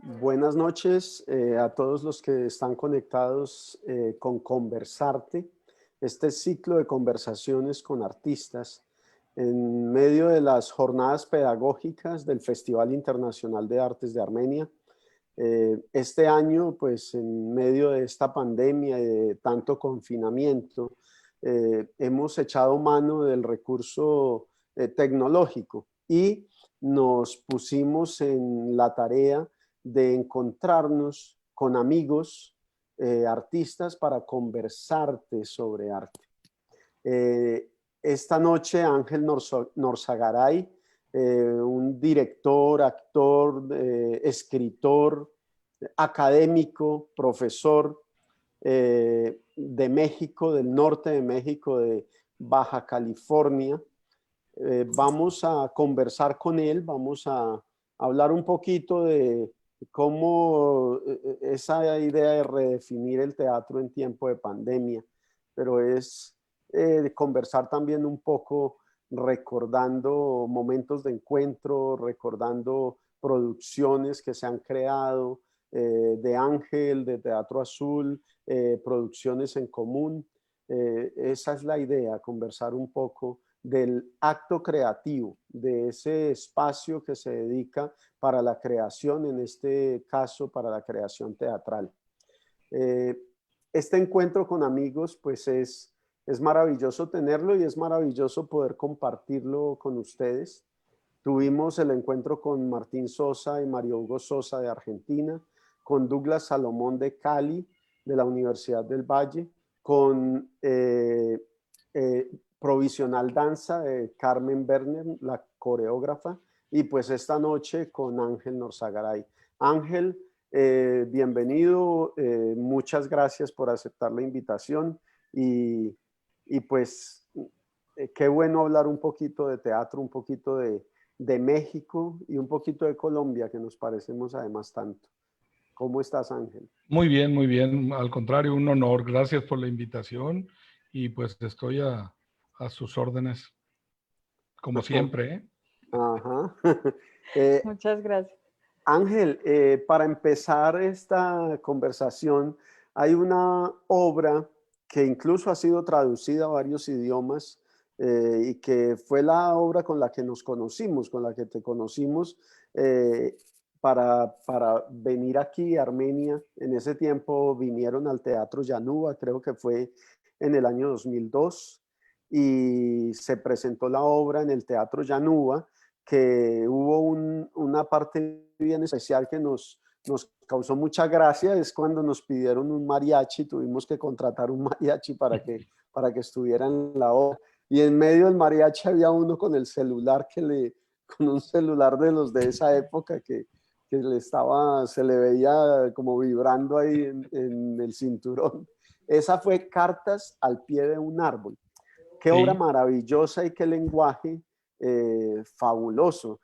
Buenas noches a todos los que están conectados con Conversarte, este ciclo de conversaciones con artistas en medio de las jornadas pedagógicas del Festival Internacional de Artes de Armenia. Este año, pues en medio de esta pandemia y de tanto confinamiento, hemos echado mano del recurso tecnológico y nos pusimos en la tarea de encontrarnos con amigos artistas para conversarte sobre arte. Esta noche Ángel Norzagaray, un director, actor, escritor, académico, profesor de México, del norte de México, de Baja California. Vamos a conversar con él, vamos a hablar un poquito de cómo esa idea de redefinir el teatro en tiempo de pandemia, pero es conversar también un poco recordando momentos de encuentro, recordando producciones que se han creado de Ángel, de Teatro Azul, producciones en común. Esa es la idea, conversar un poco del acto creativo, de ese espacio que se dedica para la creación, en este caso para la creación teatral. Este encuentro con amigos pues es maravilloso tenerlo y es maravilloso poder compartirlo con ustedes. Tuvimos el encuentro con Martín Sosa y Mario Hugo Sosa de Argentina, con Douglas Salomón de Cali, de la Universidad del Valle, con Provisional Danza de Carmen Berner, la coreógrafa, y pues esta noche con Ángel Norzagaray. Ángel, bienvenido, muchas gracias por aceptar la invitación y pues qué bueno hablar un poquito de teatro, un poquito de México y un poquito de Colombia, que nos parecemos además tanto. ¿Cómo estás, Ángel? Muy bien, muy bien. Al contrario, un honor. Gracias por la invitación y pues estoy a sus órdenes, como siempre, ¿eh? Ajá. Muchas gracias. Ángel, para empezar esta conversación, hay una obra que incluso ha sido traducida a varios idiomas y que fue la obra con la que nos conocimos, con la que te conocimos para venir aquí a Armenia. En ese tiempo vinieron al Teatro Yanuba, creo que fue en el año 2002, y se presentó la obra en el Teatro Yanuba, que hubo una parte bien especial que nos causó mucha gracia, es cuando nos pidieron un mariachi, tuvimos que contratar un mariachi para que estuviera en la obra, y en medio del mariachi había uno con el celular, con un celular de los de esa época que se le veía como vibrando ahí en el cinturón. Esa fue Cartas al pie de un árbol. Qué obra maravillosa y qué lenguaje fabuloso.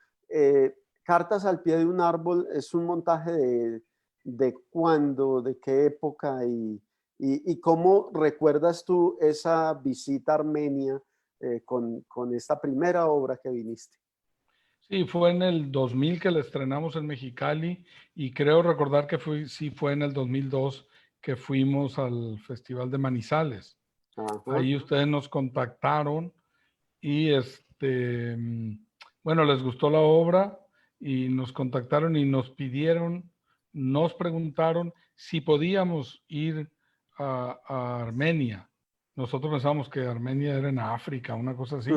Cartas al pie de un árbol es un montaje de cuándo, de qué época y cómo recuerdas tú esa visita a Armenia con esta primera obra que viniste. Sí, fue en el 2000 que la estrenamos en Mexicali y creo recordar que sí fue en el 2002 que fuimos al Festival de Manizales. Ajá. Ahí ustedes nos contactaron y bueno, les gustó la obra y nos contactaron y nos preguntaron si podíamos ir a Armenia. Nosotros pensábamos que Armenia era en África, una cosa así,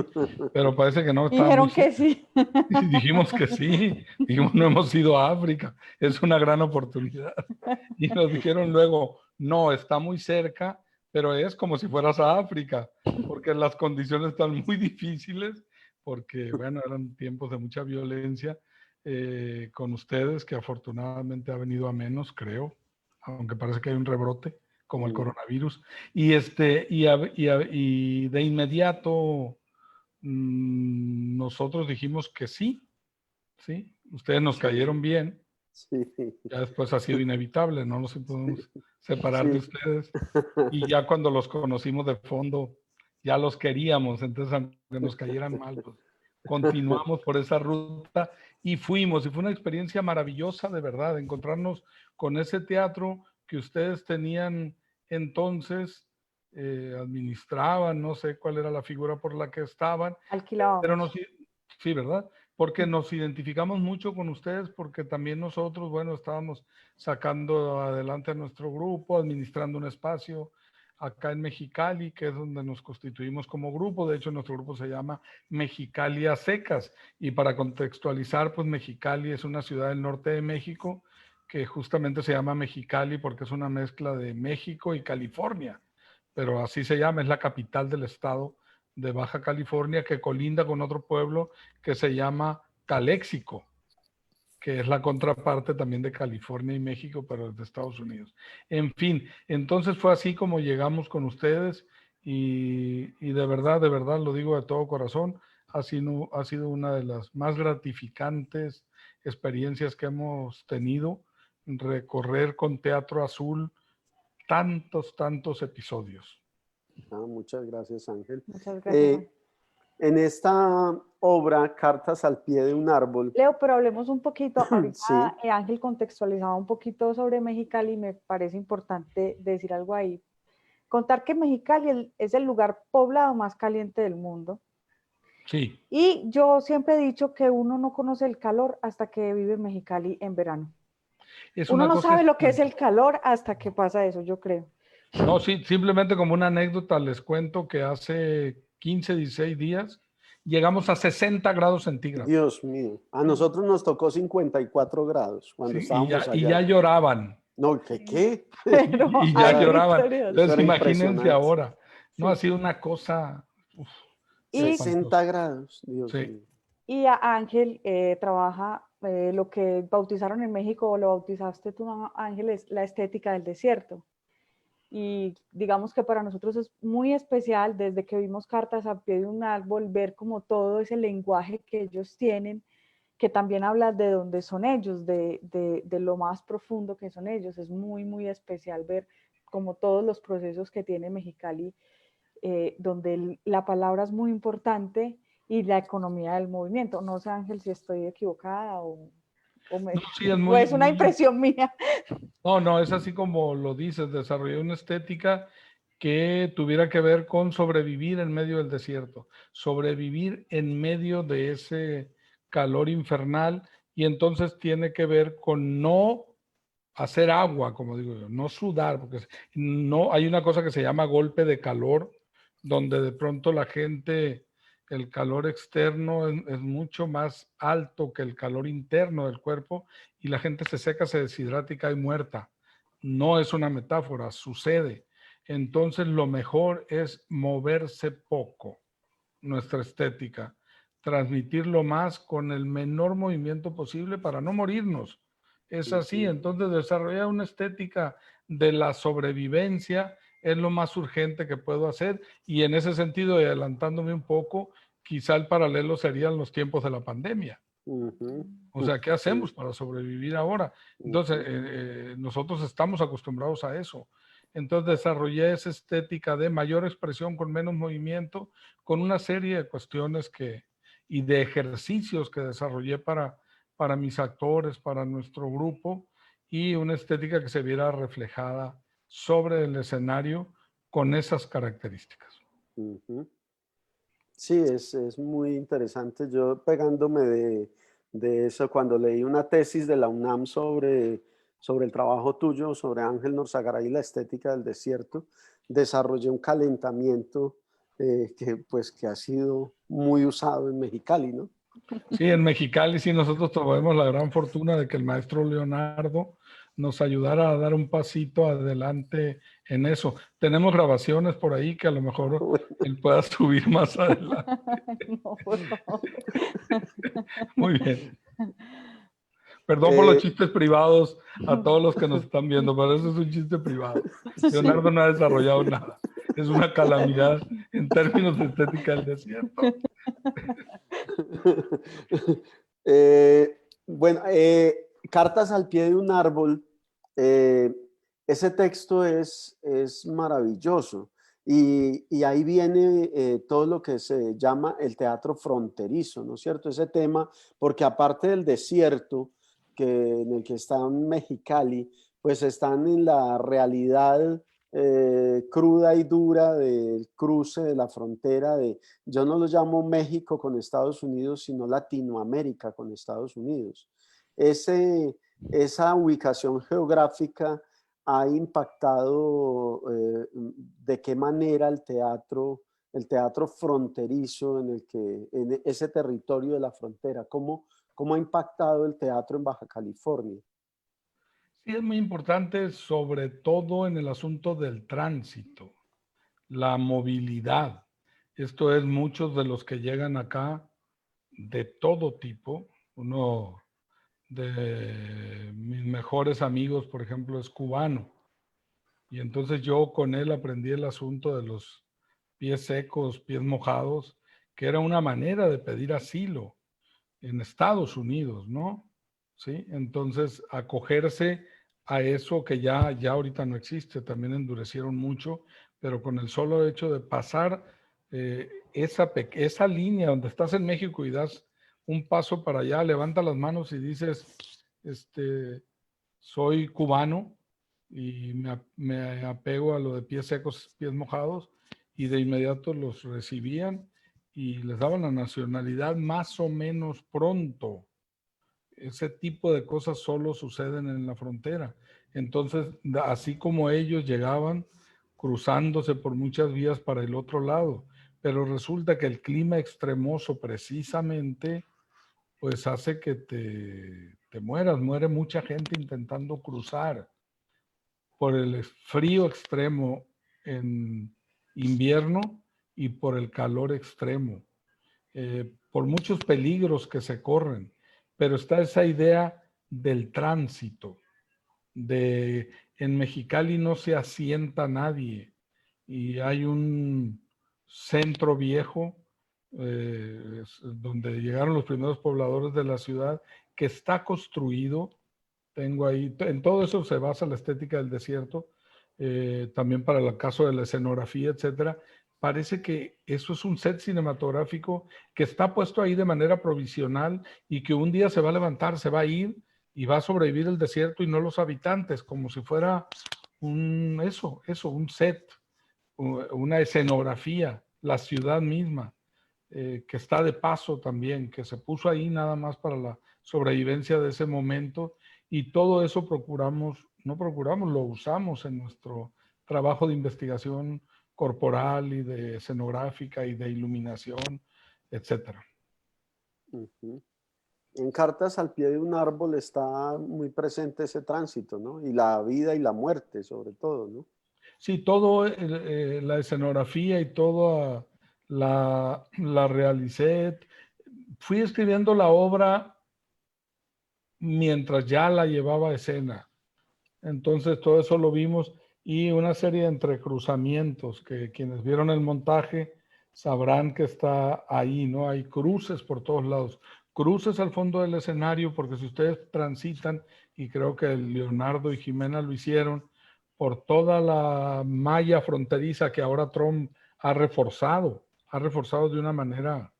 pero parece que no. Dijeron que sí. Y dijimos que sí, dijimos no hemos ido a África, es una gran oportunidad. Y nos dijeron luego, no, está muy cerca, pero es como si fueras a África, porque las condiciones están muy difíciles, porque bueno, eran tiempos de mucha violencia con ustedes, que afortunadamente ha venido a menos, creo, aunque parece que hay un rebrote, como el coronavirus. Y de inmediato nosotros dijimos que sí, ¿sí? Ustedes nos cayeron bien. Sí. Ya después ha sido inevitable, no nos podemos separar de ustedes. Y ya cuando los conocimos de fondo, ya los queríamos, entonces aunque nos cayeran mal, pues continuamos por esa ruta y fuimos, y fue una experiencia maravillosa de verdad, encontrarnos con ese teatro que ustedes tenían entonces, administraban, no sé cuál era la figura por la que estaban, pero Alquilábamos. sí, ¿verdad? Porque nos identificamos mucho con ustedes, porque también nosotros, bueno, estábamos sacando adelante a nuestro grupo, administrando un espacio acá en Mexicali, que es donde nos constituimos como grupo. De hecho, nuestro grupo se llama Mexicali a Secas. Y para contextualizar, pues Mexicali es una ciudad del norte de México que justamente se llama Mexicali porque es una mezcla de México y California. Pero así se llama, es la capital del estado de Baja California, que colinda con otro pueblo que se llama Caléxico, que es la contraparte también de California y México, pero de Estados Unidos. En fin, entonces fue así como llegamos con ustedes y de verdad, lo digo de todo corazón, ha sido una de las más gratificantes experiencias que hemos tenido, recorrer con Teatro Azul tantos episodios. Muchas gracias, Ángel. Muchas gracias. En esta obra, Cartas al pie de un árbol. Leo, pero hablemos un poquito, ahorita Sí. Ángel contextualizaba un poquito sobre Mexicali y me parece importante decir algo ahí. Contar que Mexicali es el lugar poblado más caliente del mundo. Sí. Y yo siempre he dicho que uno no conoce el calor hasta que vive en Mexicali en verano. Uno no sabe lo que es el calor hasta que pasa eso, yo creo. No, sí, simplemente como una anécdota les cuento que hace 15, 16 días llegamos a 60 grados centígrados. Dios mío, a nosotros nos tocó 54 grados cuando estábamos allá. Y ya lloraban. No, ¿qué? Pero, y ya lloraban. Entonces imagínense ahora. No, sí. Ha sido una cosa... 60 grados, Dios sí. mío. Y a Ángel trabaja lo que bautizaron en México, o lo bautizaste tú, Ángel, es la estética del desierto. Y digamos que para nosotros es muy especial, desde que vimos Cartas al pie de un árbol, ver como todo ese lenguaje que ellos tienen, que también habla de dónde son ellos, de lo más profundo que son ellos. Es muy especial ver como todos los procesos que tiene Mexicali, donde la palabra es muy importante y la economía del movimiento. No sé, Ángel, si estoy equivocada o es una impresión mía. No, es así como lo dices, desarrollé una estética que tuviera que ver con sobrevivir en medio del desierto, sobrevivir en medio de ese calor infernal, y entonces tiene que ver con no hacer agua, como digo yo, no sudar, porque no hay una cosa que se llama golpe de calor, donde de pronto la gente, el calor externo es mucho más alto que el calor interno del cuerpo y la gente se seca, se deshidrata y cae muerta. No es una metáfora, sucede. Entonces lo mejor es moverse poco, nuestra estética, transmitirlo más con el menor movimiento posible para no morirnos. Es así, entonces desarrollar una estética de la sobrevivencia es lo más urgente que puedo hacer, y en ese sentido, y adelantándome un poco, quizá el paralelo serían los tiempos de la pandemia. O sea, ¿qué hacemos para sobrevivir ahora? Entonces, nosotros estamos acostumbrados a eso. Entonces desarrollé esa estética de mayor expresión con menos movimiento, con una serie de cuestiones y de ejercicios que desarrollé para mis actores, para nuestro grupo, y una estética que se viera reflejada sobre el escenario con esas características. Sí, es muy interesante. Yo pegándome de eso, cuando leí una tesis de la UNAM sobre el trabajo tuyo, sobre Ángel Norzagaray y la estética del desierto, desarrollé un calentamiento que ha sido muy usado en Mexicali, ¿no? Sí, en Mexicali sí nosotros tuvimos la gran fortuna de que el maestro Leonardo nos ayudara a dar un pasito adelante en eso. Tenemos grabaciones por ahí que a lo mejor él pueda subir más adelante. No, por favor. Muy bien. Perdón por los chistes privados a todos los que nos están viendo, pero eso es un chiste privado. Leonardo no ha desarrollado nada. Es una calamidad en términos de estética del desierto. Bueno, Cartas al pie de un árbol, ese texto es maravilloso. Y ahí viene todo lo que se llama el teatro fronterizo, ¿no es cierto? Ese tema, porque aparte del desierto en el que están Mexicali, pues están en la realidad cruda y dura del cruce de la frontera yo no lo llamo México con Estados Unidos, sino Latinoamérica con Estados Unidos. Esa ubicación geográfica ha impactado de qué manera el teatro fronterizo en ese territorio de la frontera, cómo ha impactado el teatro en Baja California. Sí, es muy importante, sobre todo en el asunto del tránsito, la movilidad. Esto es, muchos de los que llegan acá de todo tipo. Uno de mis mejores amigos, por ejemplo, es cubano. Y entonces yo con él aprendí el asunto de los pies secos, pies mojados, que era una manera de pedir asilo en Estados Unidos, ¿no? Sí, entonces acogerse a eso que ya ahorita no existe, también endurecieron mucho, pero con el solo hecho de pasar esa línea donde estás en México y das un paso para allá, levanta las manos y dices, soy cubano y me apego a lo de pies secos, pies mojados, y de inmediato los recibían y les daban la nacionalidad más o menos pronto. Ese tipo de cosas solo suceden en la frontera. Entonces, así como ellos llegaban cruzándose por muchas vías para el otro lado, pero resulta que el clima extremoso precisamente pues hace que te mueras. Muere mucha gente intentando cruzar por el frío extremo en invierno y por el calor extremo, por muchos peligros que se corren, pero está esa idea del tránsito, en Mexicali no se asienta nadie y hay un centro viejo donde llegaron los primeros pobladores de la ciudad, que está construido. Tengo ahí, en todo eso se basa la estética del desierto, también para el caso de la escenografía, etcétera. Parece que eso es un set cinematográfico que está puesto ahí de manera provisional y que un día se va a levantar, se va a ir y va a sobrevivir el desierto y no los habitantes, como si fuera un set, una escenografía, la ciudad misma, que está de paso también, que se puso ahí nada más para la sobrevivencia de ese momento, y todo eso lo usamos en nuestro trabajo de investigación corporal y de escenográfica y de iluminación, etcétera. Uh-huh. En Cartas al pie de un árbol está muy presente ese tránsito, ¿no? Y la vida y la muerte, sobre todo, ¿no? Sí, todo, la escenografía y toda la realicé. Fui escribiendo la obra mientras ya la llevaba a escena. Entonces todo eso lo vimos, y una serie de entrecruzamientos que quienes vieron el montaje sabrán que está ahí, ¿no? Hay cruces por todos lados, cruces al fondo del escenario, porque si ustedes transitan, y creo que Leonardo y Jimena lo hicieron, por toda la malla fronteriza que ahora Trump ha reforzado de una manera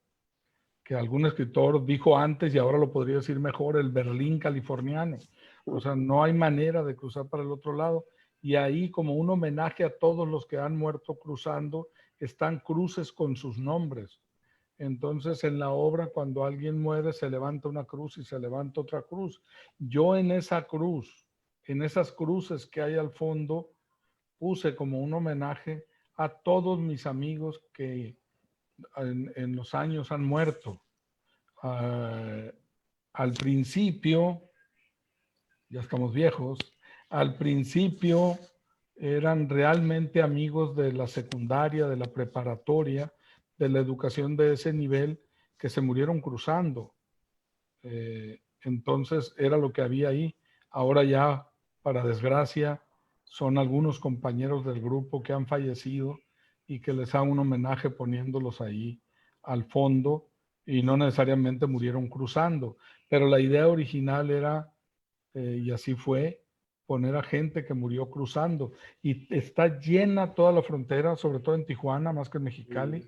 que algún escritor dijo antes y ahora lo podría decir mejor, el Berlín californiano. O sea, no hay manera de cruzar para el otro lado. Y ahí, como un homenaje a todos los que han muerto cruzando, están cruces con sus nombres. Entonces, en la obra, cuando alguien muere, se levanta una cruz y se levanta otra cruz. Yo en esa cruz, en esas cruces que hay al fondo, puse como un homenaje a todos mis amigos que en los años han muerto. Al principio, ya estamos viejos, al principio eran realmente amigos de la secundaria, de la preparatoria, de la educación de ese nivel, que se murieron cruzando. Entonces era lo que había ahí. Ahora ya, para desgracia, son algunos compañeros del grupo que han fallecido y que les hago un homenaje poniéndolos ahí al fondo, y no necesariamente murieron cruzando, pero la idea original era, y así fue, poner a gente que murió cruzando. Y está llena toda la frontera, sobre todo en Tijuana, más que en Mexicali,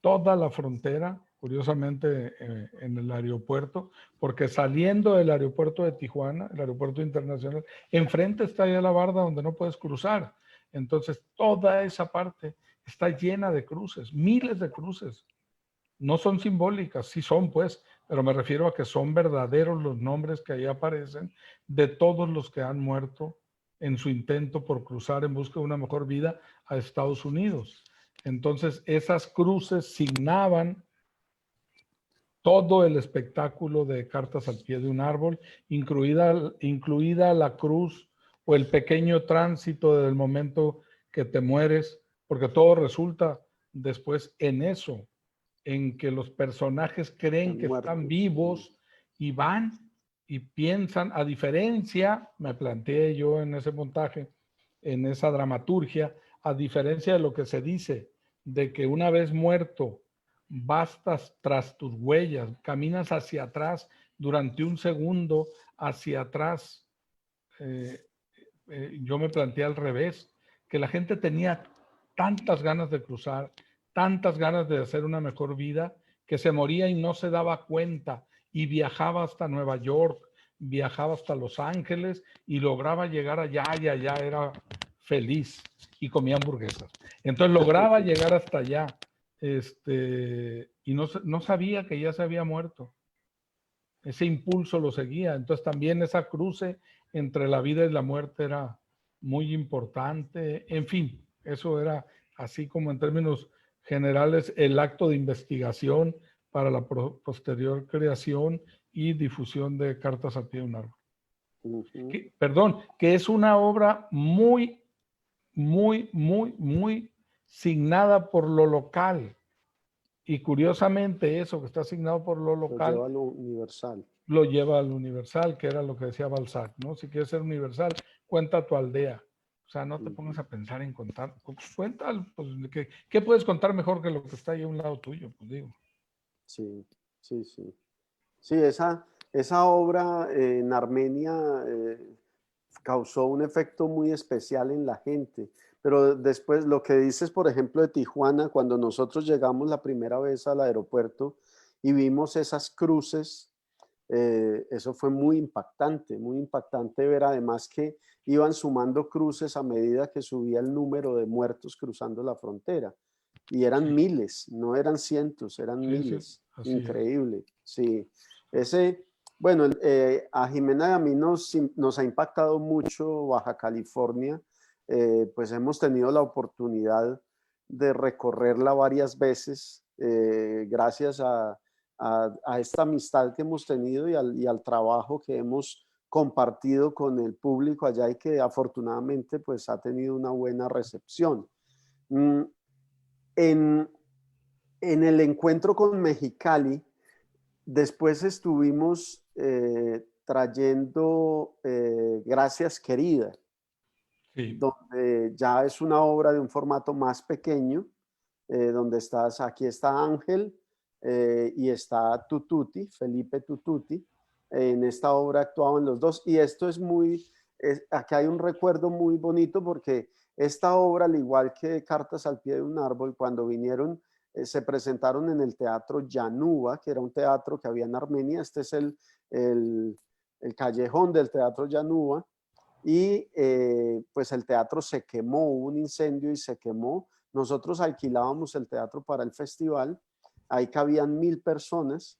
toda la frontera, curiosamente en el aeropuerto, porque saliendo del aeropuerto de Tijuana, el aeropuerto internacional, enfrente está ya la barda donde no puedes cruzar. Entonces, toda esa parte está llena de cruces, miles de cruces. No son simbólicas, sí son pues, pero me refiero a que son verdaderos los nombres que ahí aparecen de todos los que han muerto en su intento por cruzar en busca de una mejor vida a Estados Unidos. Entonces, esas cruces signaban todo el espectáculo de Cartas al pie de un árbol, incluida la cruz o el pequeño tránsito del momento que te mueres, porque todo resulta después en eso, en que los personajes creen que están vivos y van y piensan, a diferencia, me planteé yo en ese montaje, en esa dramaturgia, a diferencia de lo que se dice, de que una vez muerto, bastas tras tus huellas, caminas hacia atrás durante un segundo, hacia atrás. Yo me planteé al revés, que la gente tenía tantas ganas de cruzar, tantas ganas de hacer una mejor vida, que se moría y no se daba cuenta y viajaba hasta Nueva York, viajaba hasta Los Ángeles y lograba llegar allá y allá era feliz y comía hamburguesas. Entonces lograba llegar hasta allá y no sabía que ya se había muerto. Ese impulso lo seguía. Entonces también esa cruce entre la vida y la muerte era muy importante. En fin, eso era así como en términos generales el acto de investigación para la posterior creación y difusión de Cartas al pie de un árbol. Perdón, que es una obra muy signada por lo local. Y curiosamente eso que está asignado por lo local lo lleva a lo universal. Lo lleva al universal, que era lo que decía Balzac, ¿no? Si quieres ser universal, cuenta tu aldea. O sea, no te pongas a pensar en contar. Pues, cuenta, pues, ¿qué puedes contar mejor que lo que está ahí a un lado tuyo? Pues digo. Sí, sí, sí. Sí, esa obra en Armenia causó un efecto muy especial en la gente. Pero después lo que dices, por ejemplo, de Tijuana, cuando nosotros llegamos la primera vez al aeropuerto y vimos esas cruces, eso fue muy impactante ver además que iban sumando cruces a medida que subía el número de muertos cruzando la frontera. Y eran miles, no eran cientos, eran miles. Sí, increíble, sí. Bueno, a Jimena y a mí nos ha impactado mucho Baja California, pues hemos tenido la oportunidad de recorrerla varias veces, gracias a esta amistad que hemos tenido y al trabajo que hemos compartido con el público allá y que afortunadamente pues ha tenido una buena recepción. En el encuentro con Mexicali, después estuvimos trayendo Gracias Querida, donde ya es una obra de un formato más pequeño, donde aquí está Ángel y está Tututi, Felipe Tututi. En esta obra actuaban los dos y esto aquí hay un recuerdo muy bonito porque esta obra, al igual que Cartas al pie de un árbol, cuando vinieron, se presentaron en el Teatro Yanuba, que era un teatro que había en Armenia. Este es el callejón del Teatro Yanuba. Y pues el teatro se quemó, hubo un incendio y se quemó. Nosotros alquilábamos el teatro para el festival, ahí cabían 1000 personas,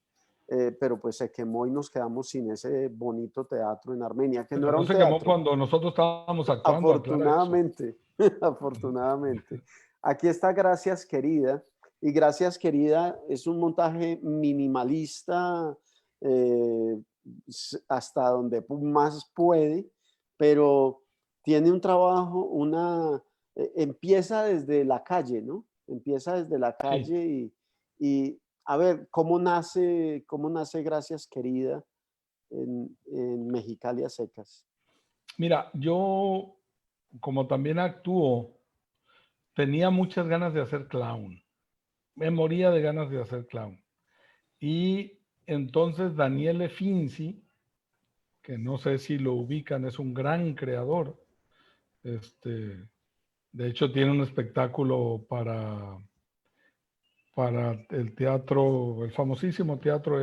pero pues se quemó y nos quedamos sin ese bonito teatro en Armenia, que no era un se teatro. quemó cuando nosotros estábamos actuando. Afortunadamente, afortunadamente. Aquí está Gracias Querida, y Gracias Querida es un montaje minimalista hasta donde más puede, pero tiene un trabajo, empieza desde la calle, ¿no? Empieza desde la calle y a ver, ¿cómo nace Gracias Querida en Mexicali a secas? Mira, yo, como también actúo, tenía muchas ganas de hacer clown. Me moría de ganas de hacer clown. Y entonces Daniele Finzi, que no sé si lo ubican, es un gran creador. De hecho, tiene un espectáculo para el teatro, el famosísimo teatro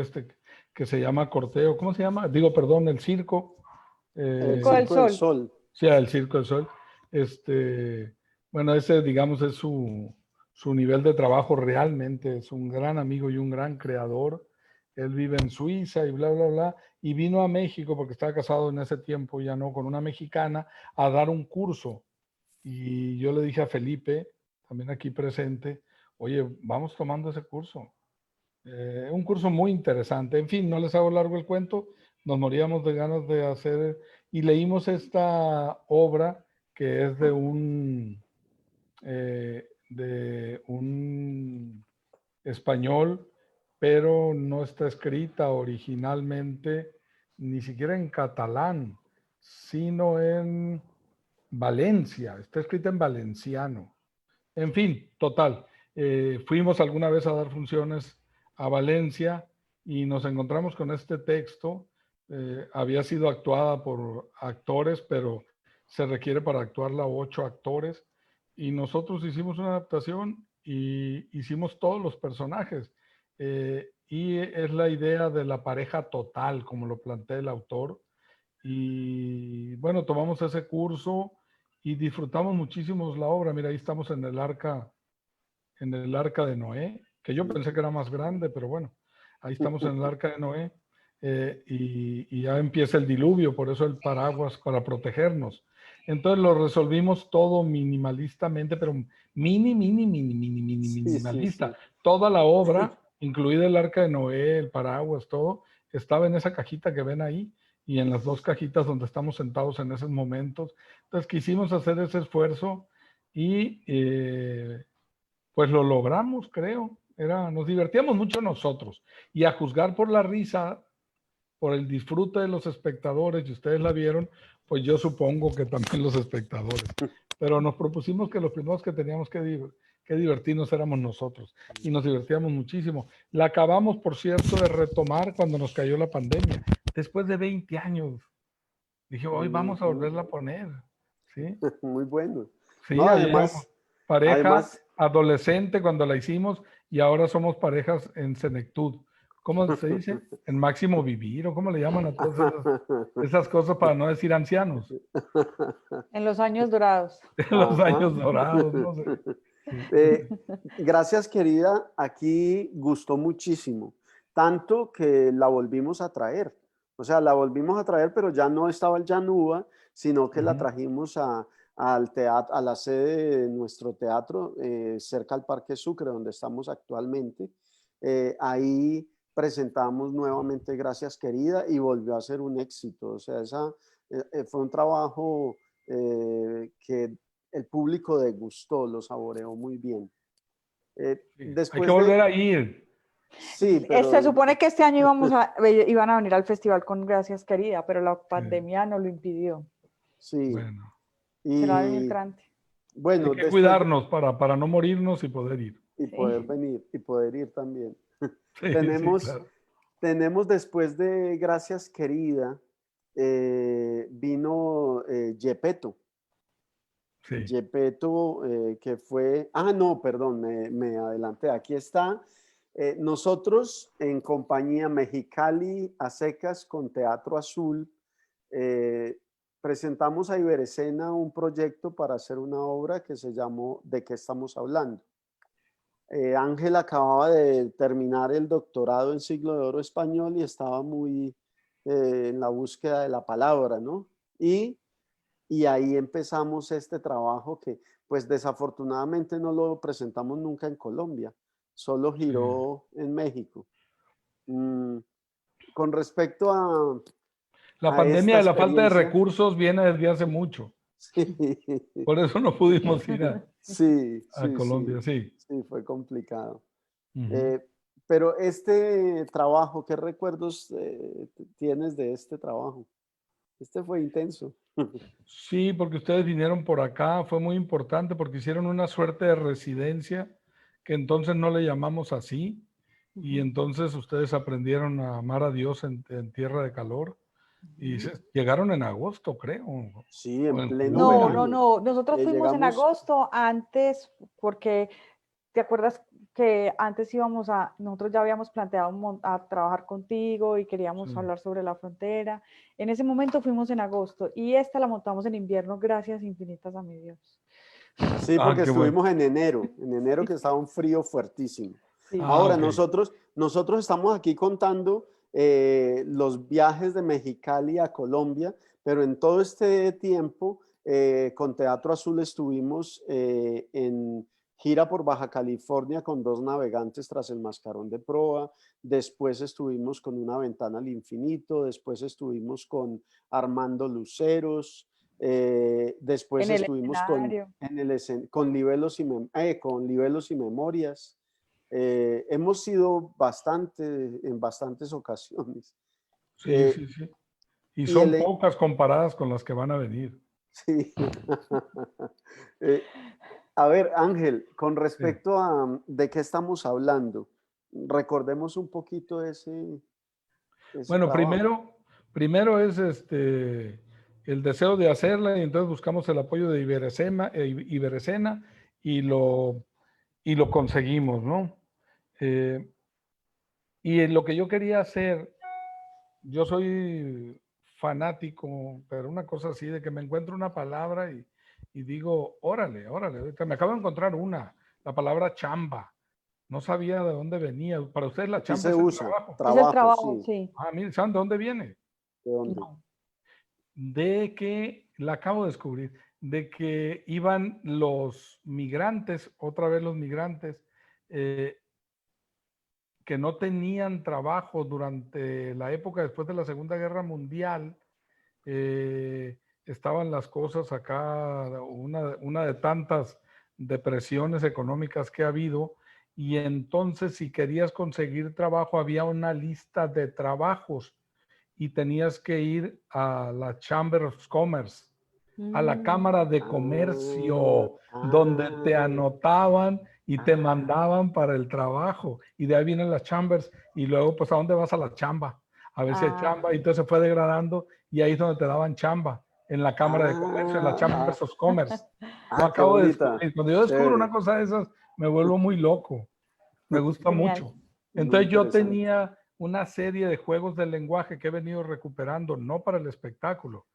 que se llama Corteo. ¿Cómo se llama? Digo, perdón, el circo. El Circo del Circo del Sol. Sol. Sí, el Circo del Sol. Bueno, ese, digamos, es su nivel de trabajo realmente. Es un gran amigo y un gran creador. Él vive en Suiza y bla, bla, bla. Y vino a México, porque estaba casado en ese tiempo, ya no, con una mexicana, a dar un curso. Y yo le dije a Felipe, también aquí presente, oye, vamos tomando ese curso. Un curso muy interesante. En fin, no les hago largo el cuento, nos moríamos de ganas de hacer, y leímos esta obra que es de un español, pero no está escrita originalmente ni siquiera en catalán, sino en Valencia, está escrita en valenciano. En fin, total. Fuimos alguna vez a dar funciones a Valencia y nos encontramos con este texto. Había sido actuada por actores, pero se requiere para actuarla 8 actores. Y nosotros hicimos una adaptación y hicimos todos los personajes. Y es la idea de la pareja total, como lo plantea el autor. Y bueno, tomamos ese curso y disfrutamos muchísimo la obra. Mira, ahí estamos en el arca de Noé, que yo pensé que era más grande, pero bueno, ahí estamos en el arca de Noé, y ya empieza el diluvio, por eso el paraguas para protegernos. Entonces lo resolvimos todo minimalistamente, pero minimalista. Sí. Toda la obra, incluida el arca de Noé, el paraguas, todo, estaba en esa cajita que ven ahí y en las 2 cajitas donde estamos sentados en esos momentos. Entonces quisimos hacer ese esfuerzo y pues lo logramos, creo. Nos divertíamos mucho nosotros. Y a juzgar por la risa, por el disfrute de los espectadores, y ustedes la vieron, pues yo supongo que también los espectadores. Pero nos propusimos que los primeros que teníamos que divertirnos éramos nosotros. Y nos divertíamos muchísimo. La acabamos, por cierto, de retomar cuando nos cayó la pandemia. Después de 20 años. Dije, hoy vamos a volverla a poner. ¿Sí? Muy bueno. Sí, No, ahí íbamos. Pareja además, adolescente cuando la hicimos y ahora somos parejas en senectud. ¿Cómo se dice? En máximo vivir, o cómo le llaman a todas esas cosas para no decir ancianos. En los años dorados. En los años dorados, no sé. Gracias, querida. Aquí gustó muchísimo, tanto que la volvimos a traer. O sea, la volvimos a traer, pero ya no estaba el Janúa, sino que la trajimos al teatro, a la sede de nuestro teatro, cerca al Parque Sucre, donde estamos actualmente. Ahí presentamos nuevamente Gracias, querida, y volvió a ser un éxito. O sea, fue un trabajo que el público degustó, lo saboreó muy bien. Sí. Hay que Después volver de... a ir. Sí, pero... Se supone que este año iban a venir al festival con Gracias, querida, pero la pandemia no lo impidió. Sí. Bueno. Será el año Y entrante. bueno, Hay que después cuidarnos para no morirnos y poder ir. y Sí. poder venir y poder ir también. Sí, sí, claro. Tenemos después de Gracias, querida, vino Gepetto. Sí. Gepetto, que fue... Ah, no, perdón, me adelanté. Aquí está. Nosotros en compañía Mexicali a secas con Teatro Azul presentamos a Iberescena un proyecto para hacer una obra que se llamó ¿De qué estamos hablando? Ángel acababa de terminar el doctorado en Siglo de Oro Español y estaba muy en la búsqueda de la palabra, ¿no? Y ahí empezamos este trabajo que pues desafortunadamente no lo presentamos nunca en Colombia, solo giró en México. Con respecto La a esta pandemia de la falta de experiencia, recursos viene desde hace mucho. sí, Por eso no pudimos ir a sí, Colombia, sí. sí, fue complicado. Uh-huh. Pero este trabajo, ¿qué recuerdos tienes de este trabajo? Este fue intenso. Sí, porque ustedes vinieron por acá, fue muy importante porque hicieron una suerte de residencia que entonces no le llamamos así, y entonces ustedes aprendieron a amar a Dios en tierra de calor. Y llegaron en agosto, creo. Sí, en O en pleno julio. verano. No, nosotros fuimos en Llegamos, agosto antes, porque ¿te acuerdas que antes nosotros ya habíamos planteado a trabajar contigo y queríamos Sí. hablar sobre la frontera? En ese momento fuimos en agosto y esta la montamos en invierno, gracias infinitas a mi Dios. sí, Ah, porque qué bueno. estuvimos en enero que estaba un frío fuertísimo. Sí. Ahora, ok. nosotros estamos aquí contando los viajes de Mexicali a Colombia, pero en todo este tiempo con Teatro Azul estuvimos en gira por Baja California con 2 navegantes tras el Mascarón de Proa, después estuvimos con Una Ventana al Infinito, después estuvimos con Armando Luceros, después En el estuvimos escenario. con Libelos y Memorias. Hemos sido en bastantes ocasiones. Sí, sí, sí. Y Y son pocas comparadas con las que van a venir. sí. Eh, a ver, Ángel, con Sí. respecto a de qué estamos hablando, recordemos un poquito ese Bueno, trabajo. primero es el deseo de hacerla y entonces buscamos el apoyo de Iberescena y lo conseguimos, ¿no? Y lo que yo quería hacer, yo soy fanático, pero una cosa así, de que me encuentro una palabra y digo, órale, ahorita me acabo de encontrar la palabra chamba. No sabía de dónde venía. Para ustedes la Aquí chamba se es el usa trabajo. Es el trabajo, trabajo, sí. sí. Ah, mire, ¿saben de dónde viene? ¿De dónde? No. De que, la acabo de descubrir, de que iban los migrantes, otra vez los migrantes, que no tenían trabajo durante la época después de la Segunda Guerra Mundial. Estaban las cosas acá, una de tantas depresiones económicas que ha habido, y entonces si querías conseguir trabajo había una lista de trabajos y tenías que ir a la Chamber of Commerce, a la Cámara de Comercio, donde te anotaban y te mandaban para el trabajo. Y de ahí vienen las chambers. Y luego, pues, ¿a dónde vas? A la chamba. A ver si hay chamba. Y entonces se fue degradando y ahí es donde te daban chamba. En la Cámara de Comercio, en la Chamber of Commerce. Lo Qué acabo de bonita, descubrir. Cuando yo descubro chévere, una cosa de esas, me vuelvo muy loco. Me gusta Genial. mucho. muy Entonces yo interesante. tenía una serie de juegos de lenguaje que he venido recuperando, no para el espectáculo.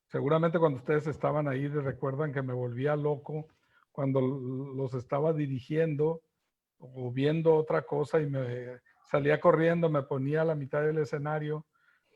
Seguramente cuando ustedes estaban ahí recuerdan que me volvía loco cuando los estaba dirigiendo o viendo otra cosa y me salía corriendo, me ponía a la mitad del escenario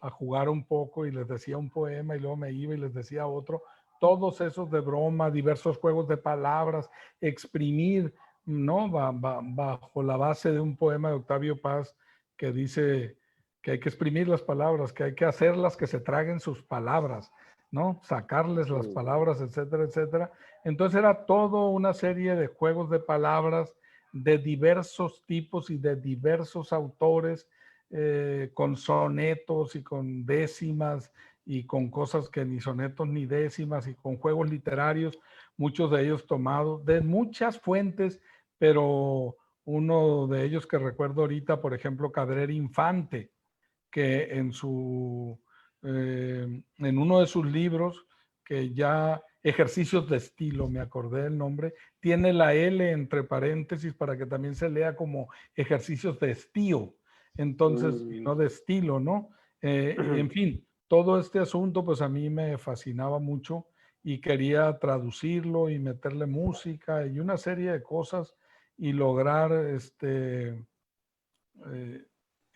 a jugar un poco y les decía un poema y luego me iba y les decía otro. Todos esos de broma, diversos juegos de palabras, exprimir, ¿no? Bajo la base de un poema de Octavio Paz que dice que hay que exprimir las palabras, que hay que hacerlas que se traguen sus palabras, ¿no? Sacarles las palabras, etcétera, etcétera. Entonces era todo una serie de juegos de palabras de diversos tipos y de diversos autores, con sonetos y con décimas y con cosas que ni sonetos ni décimas y con juegos literarios, muchos de ellos tomados de muchas fuentes, pero uno de ellos que recuerdo ahorita, por ejemplo, Cabrera Infante, que en uno de sus libros, que ya ejercicios de estilo, me acordé del nombre, tiene la L entre paréntesis para que también se lea como ejercicios de estío, entonces, y no de estilo, ¿no? En fin, todo este asunto pues a mí me fascinaba mucho y quería traducirlo y meterle música y una serie de cosas y lograr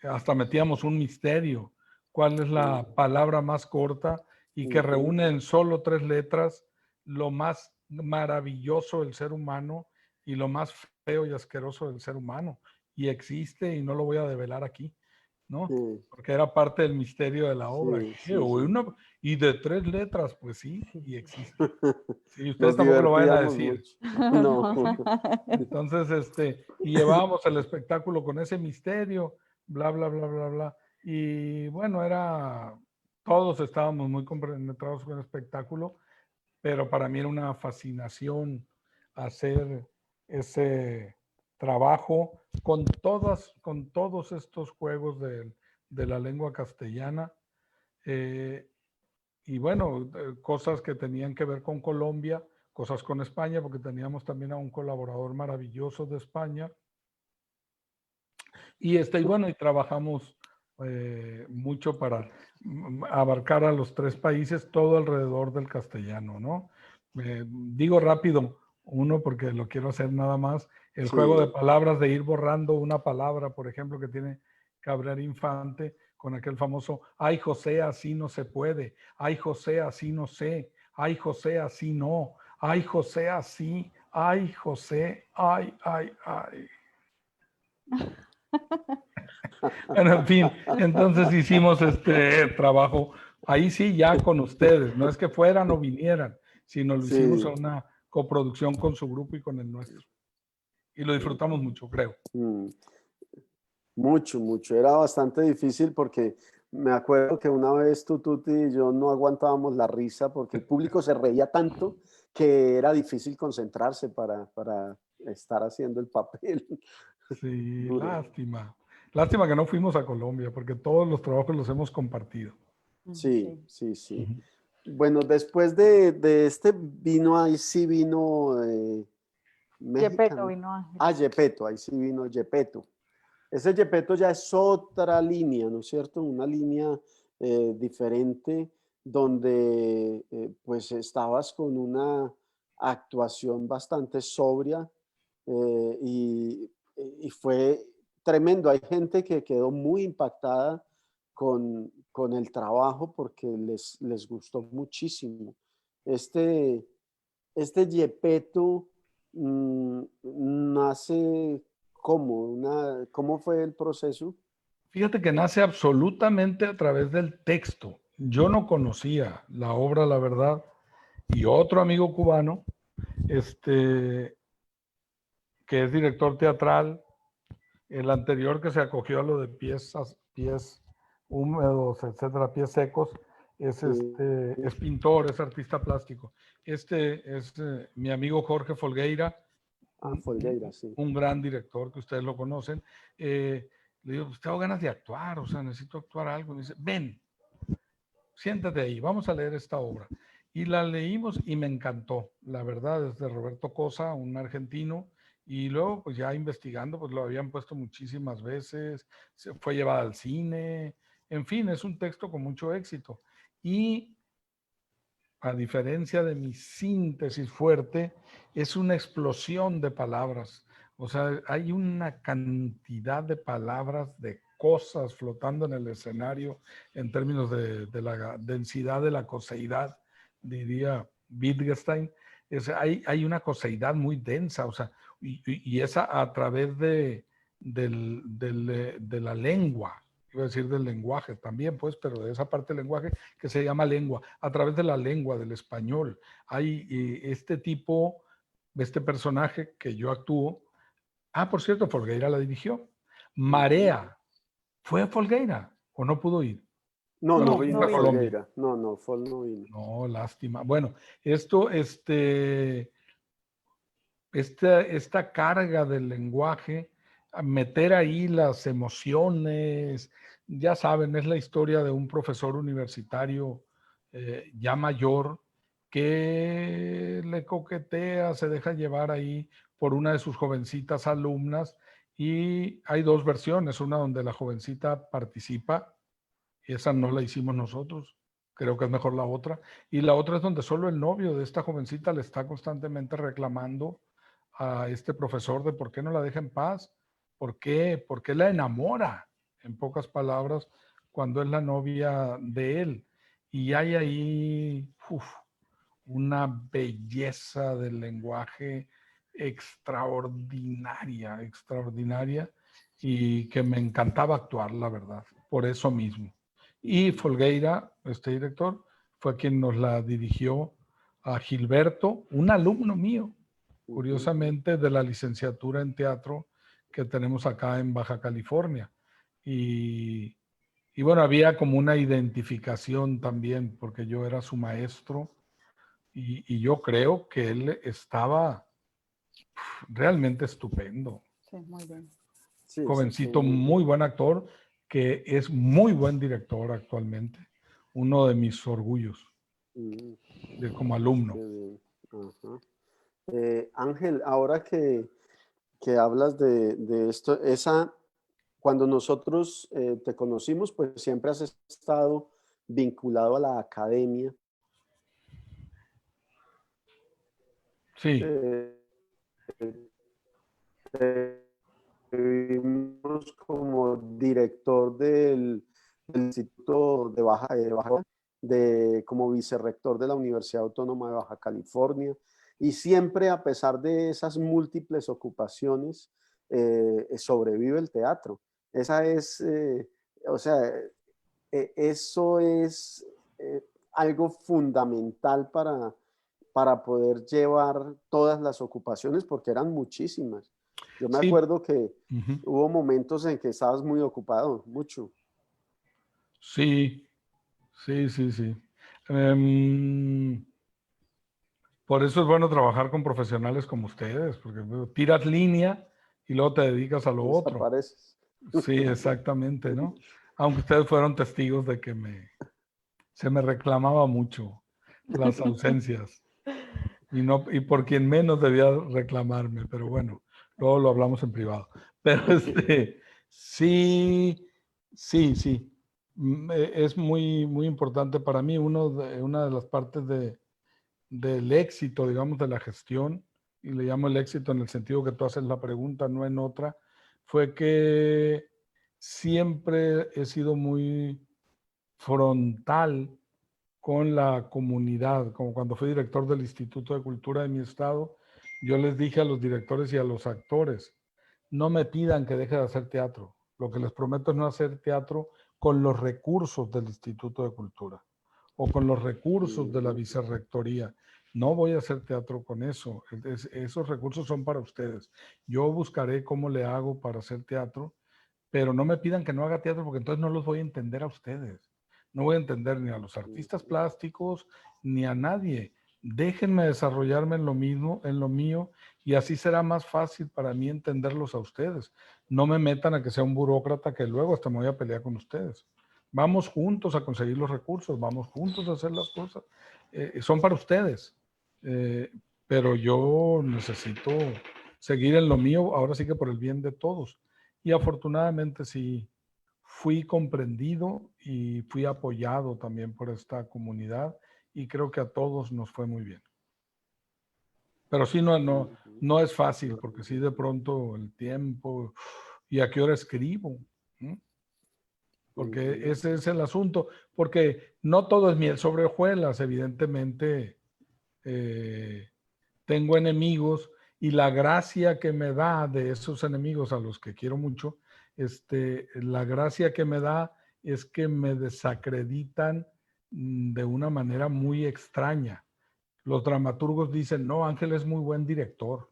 hasta metíamos un misterio. ¿Cuál es la palabra más corta y que reúne en solo 3 letras lo más maravilloso del ser humano y lo más feo y asqueroso del ser humano? Y existe y no lo voy a develar aquí, ¿no? Sí, Porque era parte del misterio de la obra. sí, ¿Qué? sí, sí. Y de 3 letras, pues sí, y existe. Sí, ustedes Nos tampoco lo vayan a divertíamos decir. mucho. No. ¿Sí? Entonces, y llevábamos el espectáculo con ese misterio, bla, bla, bla, bla, bla. Y bueno, todos estábamos muy compenetrados con el espectáculo, pero para mí era una fascinación hacer ese trabajo con todos estos juegos de la lengua castellana. Y bueno, cosas que tenían que ver con Colombia, cosas con España, porque teníamos también a un colaborador maravilloso de España. Y bueno, y trabajamos mucho para abarcar a los 3 países, todo alrededor del castellano, ¿no? Digo rápido uno porque lo quiero hacer nada más. El juego de palabras de ir borrando una palabra, por ejemplo, que tiene Cabrera Infante con aquel famoso, ay José, así no se puede, ay José, así no sé, ay José, así no, ay José, así, ay José, ay, ay, ay. Bueno, en fin, entonces hicimos este trabajo ahí sí ya con ustedes, no es que fueran o vinieran, sino lo hicimos a una coproducción con su grupo y con el nuestro. Y lo disfrutamos mucho, creo. Mucho, mucho. Era bastante difícil porque me acuerdo que una vez Tuti y yo no aguantábamos la risa porque el público se reía tanto que era difícil concentrarse para estar haciendo el papel. Sí, Duro. lástima. Lástima que no fuimos a Colombia porque todos los trabajos los hemos compartido. Sí, sí, sí. Bueno, después de este vino, ahí sí vino Gepetto mexicano. vino Ángel. Ah, Gepetto, ahí sí vino Gepetto. Ese Gepetto ya es otra línea, ¿no es cierto? Una línea diferente donde pues estabas con una actuación bastante sobria y fue tremendo. Hay gente que quedó muy impactada con el trabajo porque les gustó muchísimo. Este, este Gepetto nace ¿cómo fue el proceso? Fíjate que nace absolutamente a través del texto. Yo no conocía la obra, la verdad, y otro amigo cubano, que es director teatral, el anterior que se acogió a lo de pies húmedos, etcétera, pies secos, es pintor, es artista plástico. Es mi amigo Jorge Folgueira, Folgueira, sí. un gran director que ustedes lo conocen. Le digo, pues tengo ganas de actuar, o sea, necesito actuar algo. Me dice, ven, siéntate ahí, vamos a leer esta obra. Y la leímos y me encantó, la verdad, es de Roberto Cosa, un argentino, y luego pues ya investigando, pues lo habían puesto muchísimas veces, se fue llevada al cine, en fin, es un texto con mucho éxito. Y a diferencia de mi síntesis fuerte, es una explosión de palabras. O sea, hay una cantidad de palabras, de cosas flotando en el escenario en términos de la densidad de la coseidad, diría Wittgenstein. Hay una coseidad muy densa, o sea, y esa a través de la lengua, iba a decir del lenguaje también, pues, pero de esa parte del lenguaje que se llama lengua, a través de la lengua, del español. Hay este personaje que yo actúo. Ah, por cierto, Folgueira la dirigió. Marea. ¿Fue Folgueira o no pudo ir? No, Cuando no fuimos vino a Colombia. Folgueira. No, Fol no vino. No, lástima. Bueno, esta carga del lenguaje, meter ahí las emociones, ya saben, es la historia de un profesor universitario ya mayor que le coquetea, se deja llevar ahí por una de sus jovencitas alumnas y hay 2 versiones, una donde la jovencita participa, esa no la hicimos nosotros, creo que es mejor la otra, y la otra es donde solo el novio de esta jovencita le está constantemente reclamando a este profesor de por qué no la deja en paz, por qué la enamora, en pocas palabras, cuando es la novia de él. Y hay ahí una belleza del lenguaje extraordinaria, extraordinaria, y que me encantaba actuar, la verdad, por eso mismo. Y Folgueira, este director, fue quien nos la dirigió a Gilberto, un alumno mío, curiosamente, de la licenciatura en teatro que tenemos acá en Baja California. Y bueno, había como una identificación también, porque yo era su maestro y yo creo que él estaba realmente estupendo. Sí, muy bien. Sí, Jovencito, muy buen actor, que es muy buen director actualmente. uno de mis orgullos Mm, como alumno. qué bien. Ajá. Ángel, ahora que hablas de esto, cuando nosotros te conocimos, pues siempre has estado vinculado a la academia. Sí, Eh, te vimos como director del Instituto de como vicerrector de la Universidad Autónoma de Baja California, y siempre, a pesar de esas múltiples ocupaciones, sobrevive el teatro. Esa es, o sea, eso es algo fundamental para poder llevar todas las ocupaciones, porque eran muchísimas. Yo me sí, acuerdo que ujú, hubo momentos en que estabas muy ocupado, mucho. sí, sí, sí, sí. Em, por eso es bueno trabajar con profesionales como ustedes, porque tiras línea y luego te dedicas a lo otro. Desapareces. Sí, exactamente, ¿no? Aunque ustedes fueron testigos de que se me reclamaba mucho las ausencias y por quien menos debía reclamarme, pero bueno, luego lo hablamos en privado. Pero sí, sí, sí. Es muy, muy importante para mí. Una de las partes del éxito, digamos, de la gestión, y le llamo el éxito en el sentido que tú haces la pregunta, no en otra, fue que siempre he sido muy frontal con la comunidad, como cuando fui director del Instituto de Cultura de mi estado, yo les dije a los directores y a los actores, no me pidan que deje de hacer teatro, lo que les prometo es no hacer teatro con los recursos del Instituto de Cultura o con los recursos de la Ujú. vicerrectoría. No voy a hacer teatro con eso. Esos recursos son para ustedes. Yo buscaré cómo le hago para hacer teatro, pero no me pidan que no haga teatro porque entonces no los voy a entender a ustedes. No voy a entender ni a los artistas plásticos ni a nadie. Déjenme desarrollarme en lo mismo, en lo mío, y así será más fácil para mí entenderlos a ustedes. No me metan a que sea un burócrata que luego hasta me voy a pelear con ustedes. Vamos juntos a conseguir los recursos, vamos juntos a hacer las cosas. Son para ustedes. Eh, pero yo necesito seguir en lo mío, ahora sí que por el bien de todos. Y afortunadamente sí, fui comprendido y fui apoyado también por esta comunidad y creo que a todos nos fue muy bien. Pero sí, Ujú. no es fácil porque sí de pronto el tiempo y a qué hora escribo, ¿no? Porque Ujú. ese es el asunto, porque no todo es miel sobre hojuelas, evidentemente tengo enemigos y la gracia que me da de esos enemigos a los que quiero mucho, la gracia que me da es que me desacreditan de una manera muy extraña. Los dramaturgos dicen, no, Ángel es muy buen director.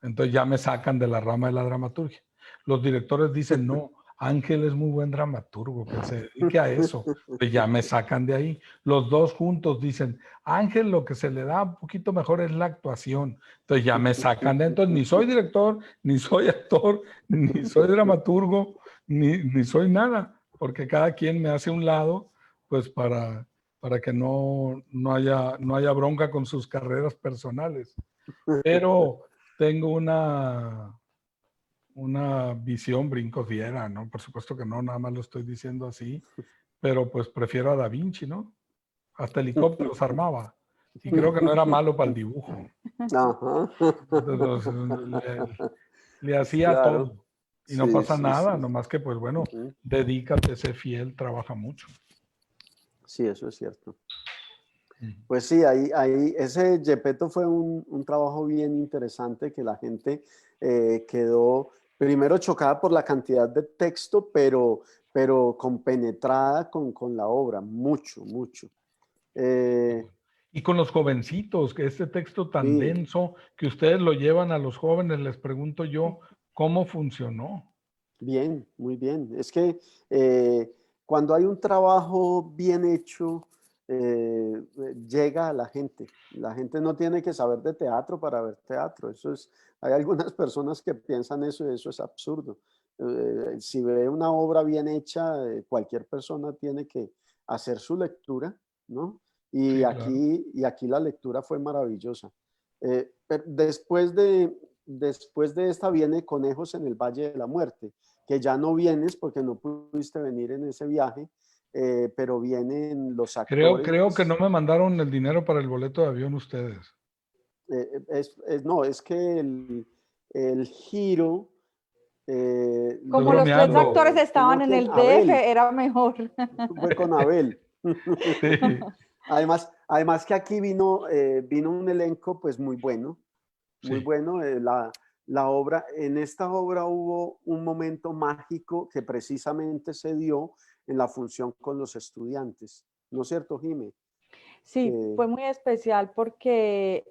Entonces ya me sacan de la rama de la dramaturgia. Los directores dicen, no, Ángel es muy buen dramaturgo, que se dedique a eso. Pues ya me sacan de ahí. Los dos juntos dicen, Ángel lo que se le da un poquito mejor es la actuación. Entonces ya me sacan de entonces ni soy director, ni soy actor, ni soy dramaturgo, ni soy nada, porque cada quien me hace un lado, pues para que no haya bronca con sus carreras personales. Pero tengo una visión brincosiera, ¿no? Por supuesto que no, nada más lo estoy diciendo así, pero pues prefiero a Da Vinci, ¿no? Hasta helicópteros armaba y creo que no era malo para el dibujo. Ajá. Entonces, le hacía Claro. todo y no Sí, pasa sí, nada, sí. nomás que pues bueno, Ujú. dedícate, sé fiel, trabaja mucho. Sí, eso es cierto. Pues sí, ese Gepetto fue un trabajo bien interesante que la gente quedó primero chocada por la cantidad de texto, pero compenetrada con la obra, mucho, mucho. Eh, Y con los jovencitos, que este texto tan sí, denso que ustedes lo llevan a los jóvenes, les pregunto yo, ¿cómo funcionó? bien, muy bien. Es que cuando hay un trabajo bien hecho, llega a la gente. La gente no tiene que saber de teatro para ver teatro. Hay algunas personas que piensan eso y eso es absurdo. Si ve una obra bien hecha, cualquier persona tiene que hacer su lectura, ¿no? Sí, Y claro. aquí la lectura fue maravillosa. Pero después de esta viene Conejos en el Valle de la Muerte, que ya no vienes porque no pudiste venir en ese viaje, pero vienen los Creo que no actores. me mandaron el dinero para el boleto de avión ustedes. No, es que el giro Estoy Como los tres bromeando. actores estaban ¿Tuvo en quién? el Abel, DF, era mejor. fue con Abel. Sí, Además que aquí vino un elenco pues muy bueno, muy sí. bueno. En esta obra hubo un momento mágico que precisamente se dio en la función con los estudiantes. ¿No es cierto, Jimé? Sí, Que, fue muy especial porque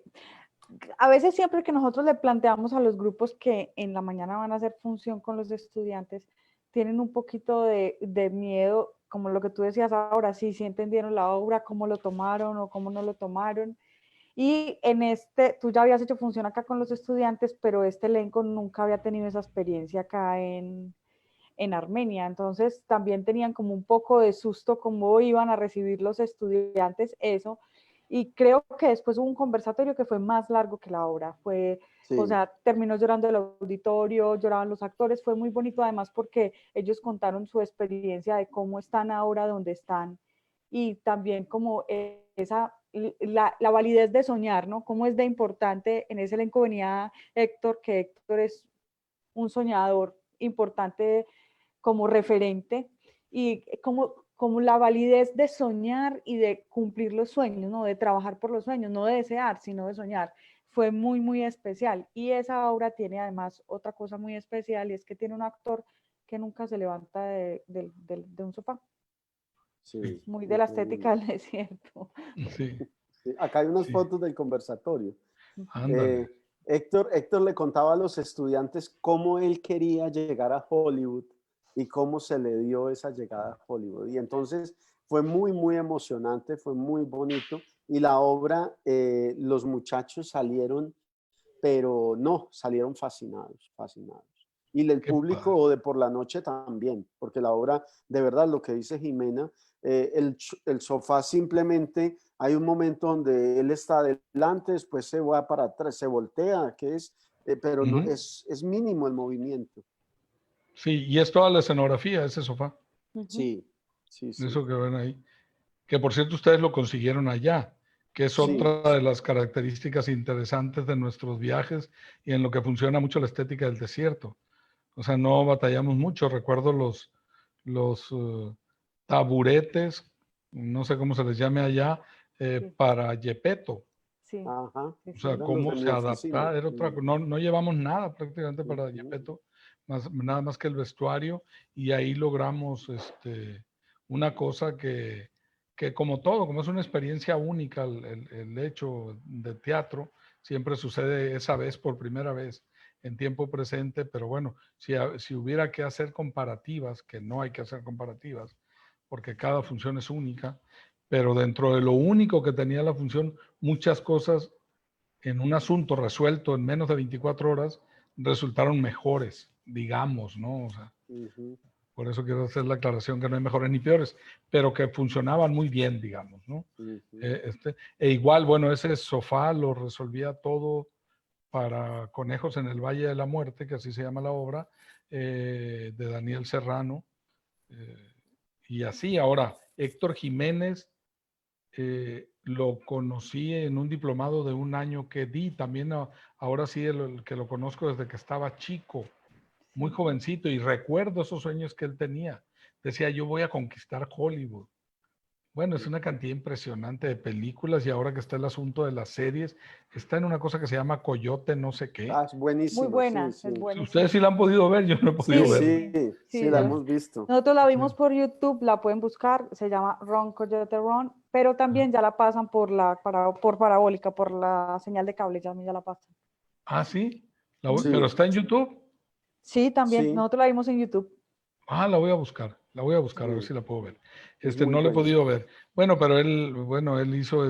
a veces siempre que nosotros le planteamos a los grupos que en la mañana van a hacer función con los estudiantes, tienen un poquito de miedo, como lo que tú decías ahora, si entendieron la obra, cómo lo tomaron o cómo no lo tomaron. Y en tú ya habías hecho función acá con los estudiantes, pero este elenco nunca había tenido esa experiencia acá en Armenia. Entonces también tenían como un poco de susto cómo iban a recibir los estudiantes eso. Y creo que después hubo un conversatorio que fue más largo que la obra. O sí, sea, terminó llorando el auditorio, lloraban los actores. Fue muy bonito además porque ellos contaron su experiencia de cómo están ahora donde están y también como la validez de soñar, ¿no? Cómo es de importante. En ese elenco venía Héctor, que Héctor es un soñador importante como referente y como la validez de soñar y de cumplir los sueños, ¿no? De trabajar por los sueños, no de desear, sino de soñar. Fue muy, muy especial. Y esa obra tiene además otra cosa muy especial y es que tiene un actor que nunca se levanta de un sofá. Sí, sí, Muy de la increíble. estética del desierto. sí, Sí, acá hay unas sí. fotos del conversatorio. Ándale. Eh, Héctor le contaba a los estudiantes cómo él quería llegar a Hollywood y cómo se le dio esa llegada a Hollywood. Y entonces fue muy, muy emocionante, fue muy bonito. Y la obra, los muchachos salieron, pero no, salieron fascinados, fascinados. Y el Qué padre. público de por la noche también, porque la obra, de verdad, lo que dice Jimena, el sofá simplemente, hay un momento donde él está adelante, después se va para atrás, se voltea, pero no, Ujú. es mínimo el movimiento. Sí, y es toda la escenografía, ese sofá, Ujú. Sí, sí, sí, eso que ven ahí. Que por cierto ustedes lo consiguieron allá, que es sí, otra de las características interesantes de nuestros viajes y en lo que funciona mucho la estética del desierto. O sea, no batallamos mucho. Recuerdo los taburetes, no sé cómo se les llame allá, Sí, para Yepeto. sí, ajá, sí, O sí. sea, eran los cómo de mi se oficina. adapta, era otra, no llevamos nada prácticamente para Ujú. Yepeto, nada más que el vestuario, y ahí logramos una cosa que como todo, como es una experiencia única el hecho de teatro, siempre sucede esa vez por primera vez en tiempo presente, pero bueno, si hubiera que hacer comparativas, que no hay que hacer comparativas, porque cada función es única, pero dentro de lo único que tenía la función, muchas cosas en un asunto resuelto en menos de 24 horas resultaron mejores, digamos, ¿no? O sea, Ujú, por eso quiero hacer la aclaración que no hay mejores ni peores, pero que funcionaban muy bien, digamos, ¿no? ujú. E igual, bueno, ese sofá lo resolvía todo para Conejos en el Valle de la Muerte, que así se llama la obra, de Daniel Serrano. eh, y así, ahora, Héctor Jiménez lo conocí en un diplomado de un año que di, también ahora sí el que lo conozco desde que estaba chico, muy Sí. jovencito, y recuerdo esos sueños que él tenía. Decía, yo voy a conquistar Hollywood. Bueno, es una cantidad impresionante de películas y ahora que está el asunto de las series, está en una cosa que se llama Coyote no sé qué. Ah, es Muy buenísima, sí, buena, sí. es Ustedes buenísima. sí la han podido ver, yo no he podido Sí, verla. Sí, sí, sí, sí. la hemos visto. Nosotros la Sí. vimos por YouTube, la pueden buscar, se llama Ron Coyote Ron, pero también ya la pasan por parabólica, por la señal de cable, ya la pasan. Ah, sí, pero Sí, está en YouTube. Sí, también, sí, nosotros la vimos en YouTube. Ah, la voy a buscar a ver sí, si la puedo ver. es muy No la he buena. podido ver. Bueno, pero él hizo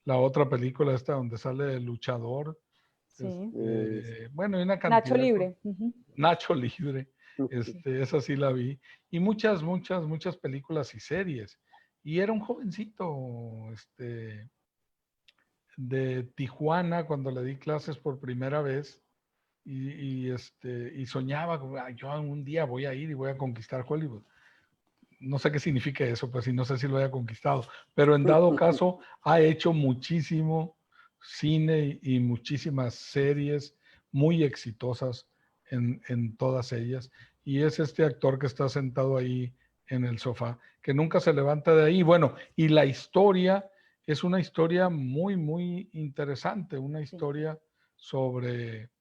la otra película esta donde sale el luchador. Sí. Eh, Bueno, hay una Nacho cantidad de cosas. Libre. Ujú. Nacho Libre. Esa sí la vi. Y muchas películas y series. Y era un jovencito, de Tijuana cuando le di clases por primera vez y soñaba, yo un día voy a ir y voy a conquistar Hollywood. No sé qué significa eso, pues, y no sé si lo haya conquistado, pero en dado caso ha hecho muchísimo cine y muchísimas series muy exitosas en todas ellas. Y es este actor que está sentado ahí en el sofá, que nunca se levanta de ahí. Bueno, y la historia es una historia muy interesante, una historia sobre,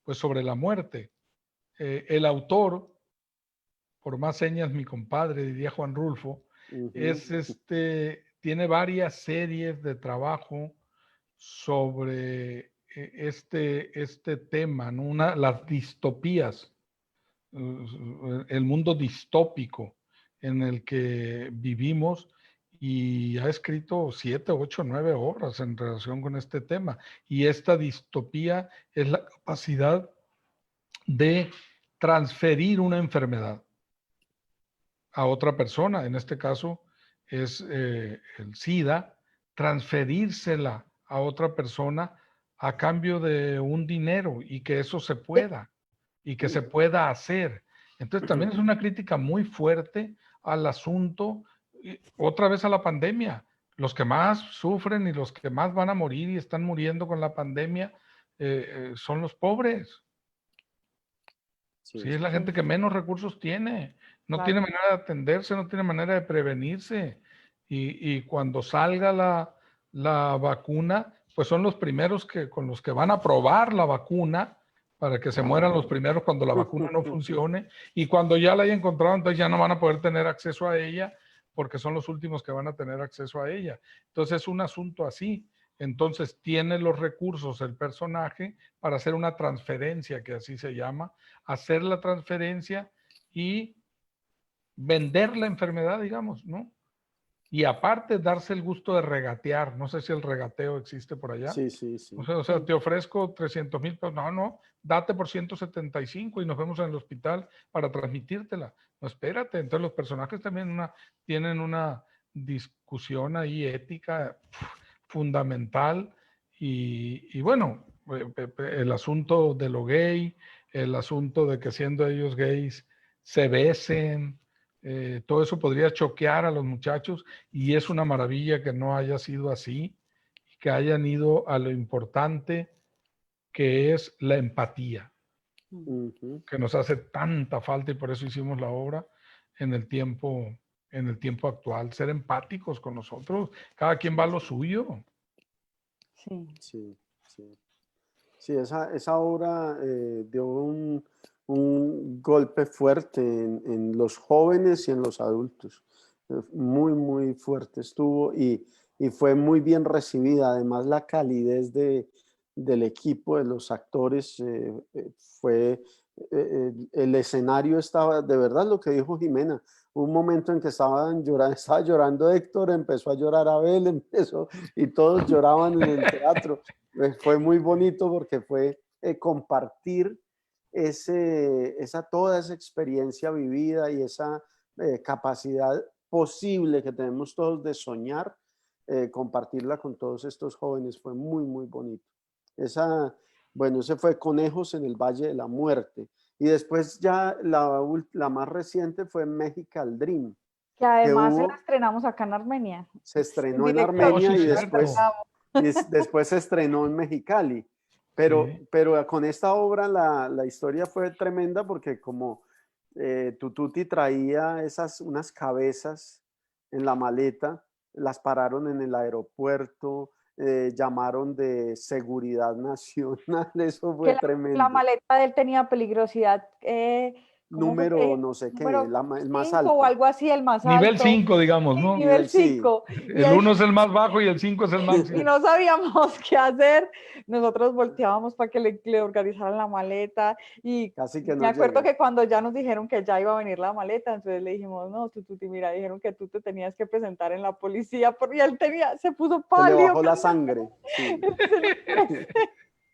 pues, sobre la muerte. El autor, por más señas mi compadre, diría Juan Rulfo, es tiene varias series de trabajo sobre este tema, ¿no? Las distopías, el mundo distópico en el que vivimos, y ha escrito 7, 8, 9 obras en relación con este tema. Y esta distopía es la capacidad de transferir una enfermedad a otra persona, en este caso es el SIDA, transferírsela a otra persona a cambio de un dinero y que eso se pueda y que se pueda hacer. Entonces también es una crítica muy fuerte al asunto, otra vez a la pandemia. Los que más sufren y los que más van a morir y están muriendo con la pandemia son los pobres. Sí, es la gente que menos recursos tiene, no tiene manera de atenderse, no tiene manera de prevenirse. Y cuando salga la vacuna, pues son los primeros con los que van a probar la vacuna para que se mueran los primeros cuando la vacuna no funcione. Y cuando ya la haya encontrado, entonces ya no van a poder tener acceso a ella porque son los últimos que van a tener acceso a ella. Entonces es un asunto así. Entonces tiene los recursos el personaje para hacer una transferencia, que así se llama, hacer la transferencia y vender la enfermedad, digamos, ¿no? Y aparte darse el gusto de regatear. No sé si el regateo existe por allá. Sí, sí, sí. O sea, te ofrezco 300,000 pesos. No, date por 175 y nos vemos en el hospital para transmitírtela. No, espérate. Entonces los personajes también tienen una discusión ahí ética fundamental y bueno, el asunto de lo gay, el asunto de que siendo ellos gays se besen, todo eso podría choquear a los muchachos y es una maravilla que no haya sido así, que hayan ido a lo importante que es la empatía, que nos hace tanta falta y por eso hicimos la obra en el tiempo actual, ser empáticos con nosotros, cada quien va a lo suyo. Sí. Sí, sí. Sí, esa obra dio un golpe fuerte en los jóvenes y en los adultos. Muy fuerte estuvo y fue muy bien recibida. Además, la calidez del equipo, de los actores, fue... el escenario estaba, de verdad, lo que dijo Jimena, un momento en que estaba llorando Héctor, empezó a llorar Abel, y todos lloraban en el teatro. Fue muy bonito porque fue compartir toda esa experiencia vivida y esa capacidad posible que tenemos todos de soñar, compartirla con todos estos jóvenes fue muy bonito. Bueno, ese fue Conejos en el Valle de la Muerte. Y después ya la más reciente fue Magical Dream. Que además se la estrenamos acá en Armenia. Se estrenó en Armenia y después se estrenó en Mexicali. Pero con esta obra la historia fue tremenda porque como Tututi traía unas cabezas en la maleta, las pararon en el aeropuerto, llamaron de seguridad nacional, eso fue tremendo. La maleta de él tenía peligrosidad. Número no sé qué, el más alto. O algo así, el más alto. Nivel 5, digamos, ¿no? Nivel 5. El 1 es el más bajo y el 5 es el máximo. Y no sabíamos qué hacer. Nosotros volteábamos para que le organizaran la maleta. Y casi que no me acuerdo que cuando ya nos dijeron que ya iba a venir la maleta, entonces le dijimos, no, Tututi, mira, dijeron que tú te tenías que presentar en la policía porque él se puso pálido. Se le bajó la sangre. Sí.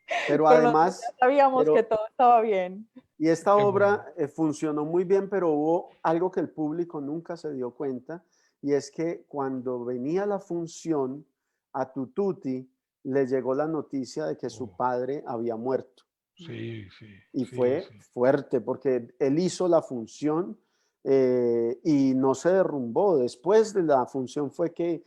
Pero Pero nosotros además, ya sabíamos que pero, todo estaba bien. y esta Qué bueno. obra funcionó muy bien, pero hubo algo que el público nunca se dio cuenta, y es que cuando venía la función, a Tututi le llegó la noticia de que su Oh, padre había muerto. sí, sí, Y sí, fue sí. fuerte porque él hizo la función y no se derrumbó. Después de la función fue que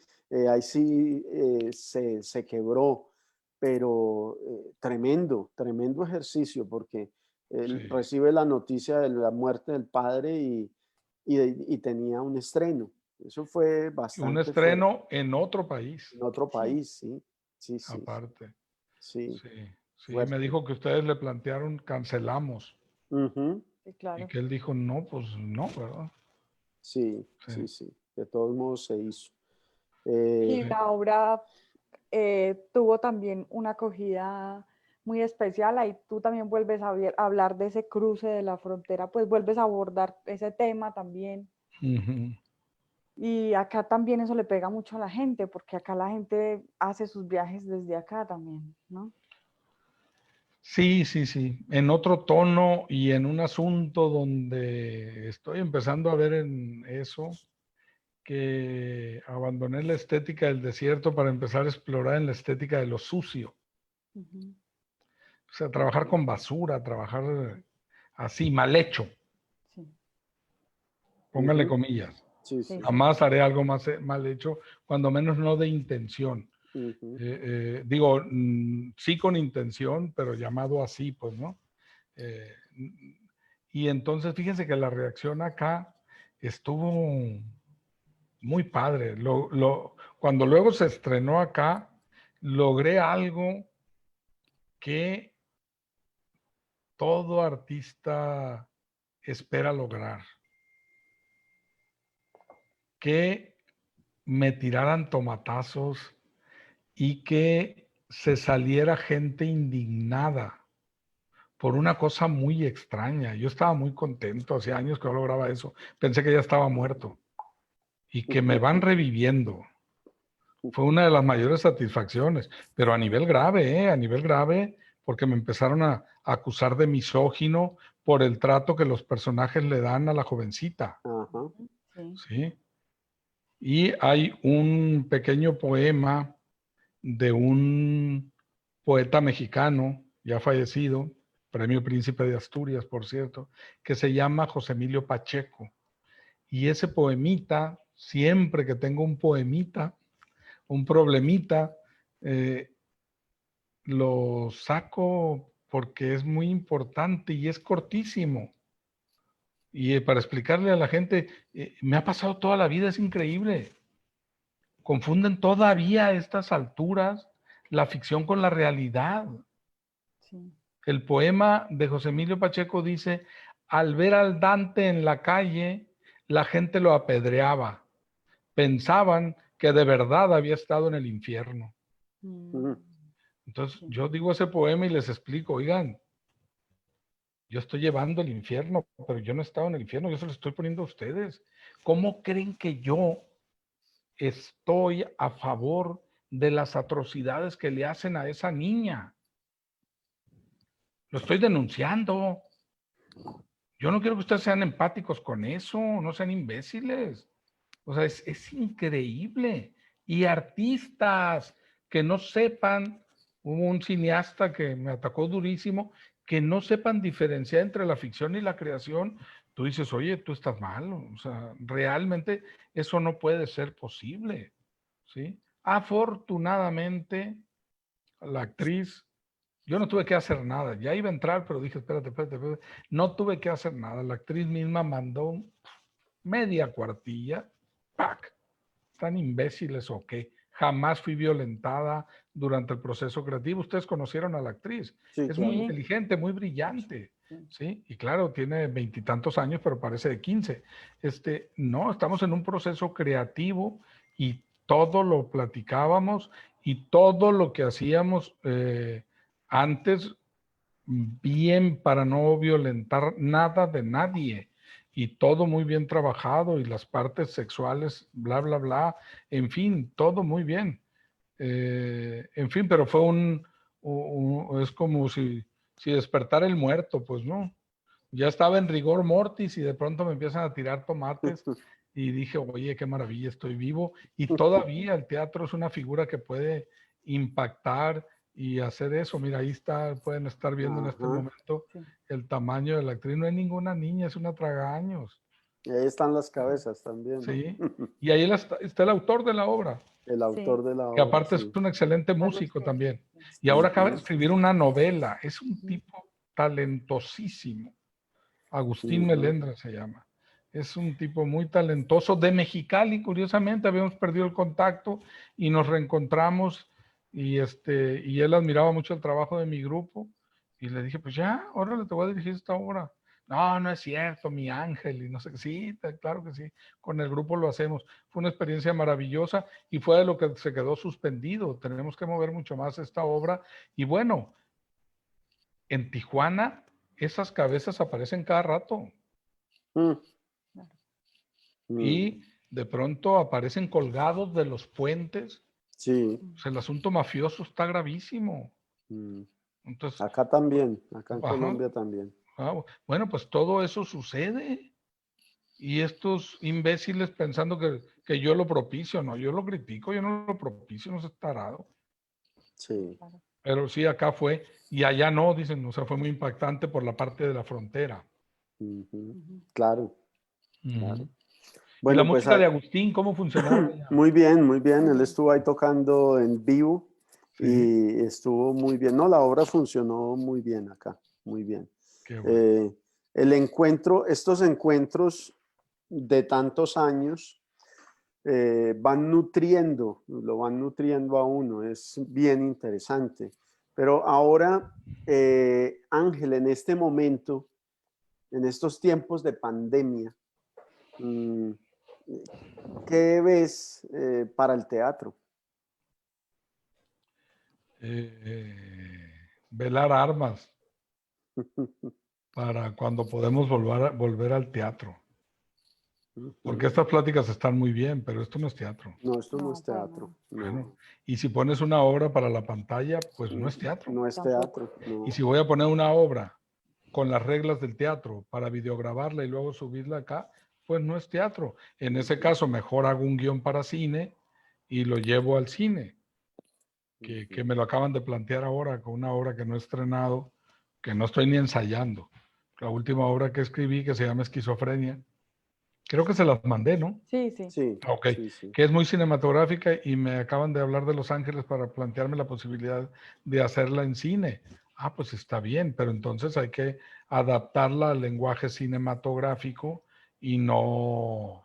ahí sí se quebró, pero tremendo, tremendo ejercicio porque Sí. él recibe la noticia de la muerte del padre y tenía un estreno. Eso fue Un bastante fuerte. estreno en otro país, En otro Sí, país, sí, sí, sí, aparte. sí, Sí, sí, me fuerte. dijo que ustedes le plantearon cancelamos Ujú. sí, y claro. que él dijo no, pues no, ¿verdad? Sí, Sí, sí, sí. De todos modos se hizo. Y Eh, sí. la obra tuvo también una acogida muy especial. Ahí tú también vuelves a hablar de ese cruce de la frontera, pues vuelves a abordar ese tema también. Ujú. Y acá también eso le pega mucho a la gente, porque acá la gente hace sus viajes desde acá también, ¿no? Sí, sí, sí. En otro tono y en un asunto donde estoy empezando a ver en eso que abandoné la estética del desierto para empezar a explorar en la estética de lo sucio. Ujú. O sea, trabajar con basura, trabajar así, mal hecho, Sí, pónganle ujú. comillas. Sí, sí, sí. sí. Jamás haré algo más mal hecho, cuando menos no de intención. Ujú. Digo, sí con intención, pero llamado así, pues, ¿no? Eh, y entonces fíjense que la reacción acá estuvo muy padre. Cuando luego se estrenó acá, logré algo que todo artista espera lograr, que me tiraran tomatazos y que se saliera gente indignada por una cosa muy extraña. Yo estaba muy contento, hacía años que no lograba eso. Pensé que ya estaba muerto y que me van reviviendo. Fue una de las mayores satisfacciones, pero a nivel grave, a nivel grave, porque me empezaron a acusar de misógino por el trato que los personajes le dan a la jovencita, Ajá. Ujú. Sí. ¿sí? Y hay un pequeño poema de un poeta mexicano, ya fallecido, Premio Príncipe de Asturias, por cierto, que se llama José Emilio Pacheco. Y ese poemita, siempre que tengo un poemita, un problemita, eh, lo saco porque es muy importante y es cortísimo. Y para explicarle a la gente, me ha pasado toda la vida, es increíble. Confunden todavía a estas alturas la ficción con la realidad. Sí. El poema de José Emilio Pacheco dice, al ver al Dante en la calle, la gente lo apedreaba. Pensaban que de verdad había estado en el infierno. Mm, Ujú. Entonces sí. yo digo ese poema y les explico, oigan, yo estoy llevando el infierno, pero yo no he estado en el infierno, yo se lo estoy poniendo a ustedes. ¿Cómo creen que yo estoy a favor de las atrocidades que le hacen a esa niña? Lo estoy denunciando. Yo no quiero que ustedes sean empáticos con eso, no sean imbéciles. O sea, es increíble. Y artistas que no sepan, hubo un cineasta que me atacó durísimo, que no sepan diferenciar entre la ficción y la creación, tú dices, oye, tú estás mal. O sea, realmente eso no puede ser posible. ¿Sí? Afortunadamente, la actriz, yo no tuve que hacer nada, ya iba a entrar, pero dije, espérate, espérate, espérate. No tuve que hacer nada. La actriz misma mandó media cuartilla, ¡pac! ¿Están imbéciles o qué? Jamás fui violentada durante el proceso creativo. Ustedes conocieron a la actriz. Sí, Es muy claro. Sí, inteligente, muy brillante. sí. ¿Sí? Y claro, tiene veintitantos años, pero parece de 15. No, estamos en un proceso creativo y todo lo platicábamos y todo lo que hacíamos antes bien para no violentar nada de nadie y todo muy bien trabajado y las partes sexuales, bla, bla, bla, en fin, todo muy bien. En fin, pero fue es como si despertara el muerto, pues no. Ya estaba en rigor mortis y de pronto me empiezan a tirar tomates y dije, oye, qué maravilla, estoy vivo. Y todavía el teatro es una figura que puede impactar y hacer eso. Mira, ahí está, pueden estar viendo en este momento el tamaño de la actriz. No hay ninguna niña, es una tragaños. Y ahí están las cabezas también. Sí, y ahí está el autor de la obra. El autor de la obra. Que aparte es un excelente músico también. Y ahora acaba de escribir una novela. Es un tipo talentosísimo. Agustín Melendra se llama. Es un tipo muy talentoso de Mexicali, curiosamente. Habíamos perdido el contacto y nos reencontramos y él admiraba mucho el trabajo de mi grupo y le dije, pues ya, órale, te voy a dirigir esta obra. No, no es cierto, mi ángel, y no sé qué. Sí, claro que sí, con el grupo lo hacemos. Fue una experiencia maravillosa y fue de lo que se quedó suspendido. Tenemos que mover mucho más esta obra. Y bueno, en Tijuana esas cabezas aparecen cada rato. Y de pronto aparecen colgados de los puentes. Sí. Pues el asunto mafioso está gravísimo. Entonces, acá también, acá en Colombia también. Bueno, pues todo eso sucede. Y estos imbéciles pensando que yo lo propicio, no, yo lo critico, yo no lo propicio, no sé, tarado. Sí. Pero sí, acá fue, y allá no, dicen, o sea, fue muy impactante por la parte de la frontera. Claro, claro. Bueno, ¿y la música de Agustín, cómo funcionaba? Muy bien, muy bien. Él estuvo ahí tocando en vivo y estuvo muy bien. No, la obra funcionó muy bien acá, muy bien. Qué bueno. El encuentro, estos encuentros de tantos años van nutriendo, lo van nutriendo a uno, es bien interesante. Pero ahora, Ángel, en este momento, en estos tiempos de pandemia, ¿qué ves para el teatro? Velar armas para cuando podemos volver al teatro. Porque estas pláticas están muy bien, pero esto no es teatro. No, esto no es teatro. Bueno, y si pones una obra para la pantalla, pues no es teatro. No es teatro. No. Y si voy a poner una obra con las reglas del teatro para videograbarla y luego subirla acá, pues no es teatro. En ese caso, mejor hago un guión para cine y lo llevo al cine, que me lo acaban de plantear ahora con una obra que no he estrenado, que no estoy ni ensayando. La última obra que escribí, que se llama Esquizofrenia, creo que se las mandé, ¿no? Sí. Ok, que es muy cinematográfica y me acaban de hablar de Los Ángeles para plantearme la posibilidad de hacerla en cine. Pues está bien, pero entonces hay que adaptarla al lenguaje cinematográfico y no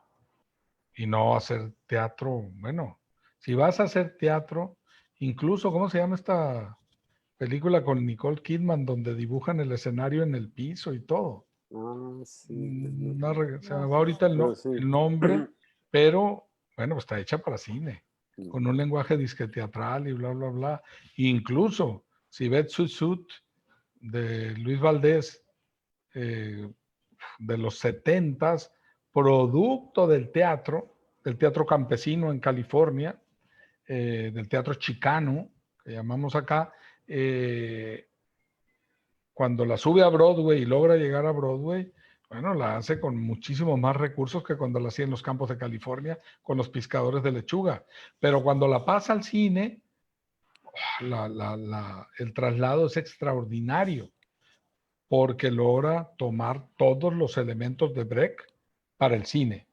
hacer teatro. Bueno, si vas a hacer teatro, incluso, ¿cómo se llama esta película con Nicole Kidman donde dibujan el escenario en el piso y todo? Sí. Se me va ahorita el nombre, pero bueno, está hecha para cine, con un lenguaje disque teatral y bla, bla, bla. Incluso, si ves Sut Sut de Luis Valdés, de los 70s, producto del teatro campesino en California, del teatro chicano, que llamamos acá, cuando la sube a Broadway y logra llegar a Broadway, bueno, la hace con muchísimos más recursos que cuando la hacía en los campos de California con los pescadores de lechuga. Pero cuando la pasa al cine, el traslado es extraordinario porque logra tomar todos los elementos de Brecht para el cine,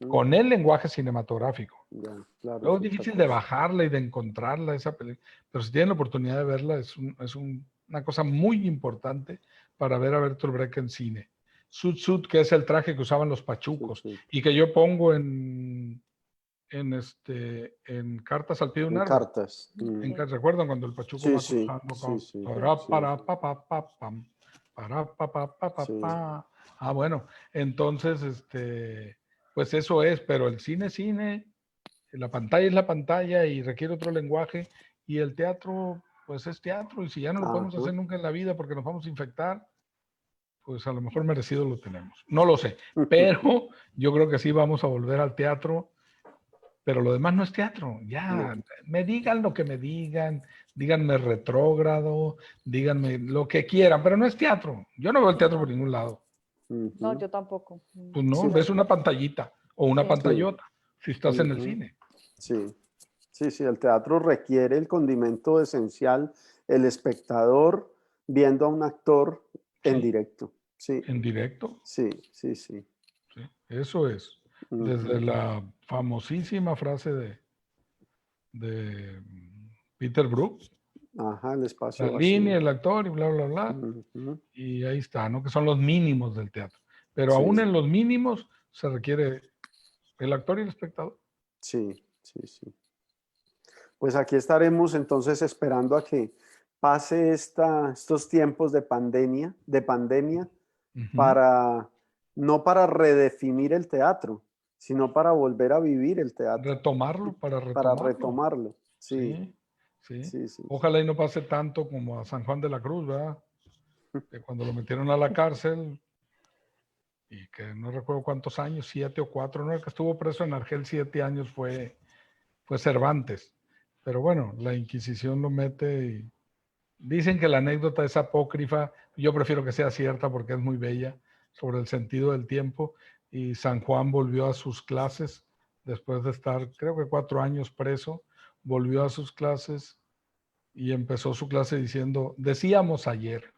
con el lenguaje cinematográfico. Claro, Luego es difícil de bajarla y de encontrarla, esa película, pero si tienen la oportunidad de verla, es una cosa muy importante para ver a Bertolt Brecht en cine. Sut Sut, que es el traje que usaban los pachucos y que yo pongo en Cartas al pie de un árbol. Cartas. ¿Recuerdan cuando el pachuco va trabajando? Bueno, entonces, pues eso es, pero el cine, la pantalla es la pantalla y requiere otro lenguaje, y el teatro, pues es teatro, y si ya no lo podemos hacer nunca en la vida porque nos vamos a infectar, pues a lo mejor merecido lo tenemos. No lo sé, pero yo creo que sí vamos a volver al teatro pero lo demás no es teatro. Ya, me digan lo que me digan, díganme retrógrado, díganme lo que quieran, pero no es teatro. Yo no veo el teatro por ningún lado. No, yo tampoco. Pues no, Sí, ves una pantallita o una Sí. pantallota si estás en el ujú, cine. sí, sí, sí, el teatro requiere el condimento esencial, el espectador viendo a un actor en Sí, directo. Sí, en directo. sí, sí, sí. Sí, eso es. Desde Ujú. la famosísima frase de Peter Brook, Ajá, el la espacio línea, vacío. el actor y bla, bla, bla. Ujú. Y ahí está, ¿no? Que son los mínimos del teatro. Pero Sí, aún en los mínimos se requiere el actor y el espectador. sí, sí, sí. Pues aquí estaremos entonces esperando a que pase estos tiempos de pandemia, Ujú. para, no para redefinir el teatro, sino para volver a vivir el teatro, Retomarlo para para retomarlo. retomarlo. Sí, Sí, sí. sí, sí, sí. Ojalá y no pase tanto como a San Juan de la Cruz, ¿verdad? Que cuando lo metieron a la cárcel y que no recuerdo cuántos años, 7 o 4, ¿no? El que estuvo preso en Argel 7 años fue Cervantes. Pero bueno, la Inquisición lo mete y dicen que la anécdota es apócrifa. Yo prefiero que sea cierta porque es muy bella sobre el sentido del tiempo. Y San Juan volvió a sus clases después de estar, creo que 4 años preso, volvió a sus clases y empezó su clase diciendo, decíamos ayer,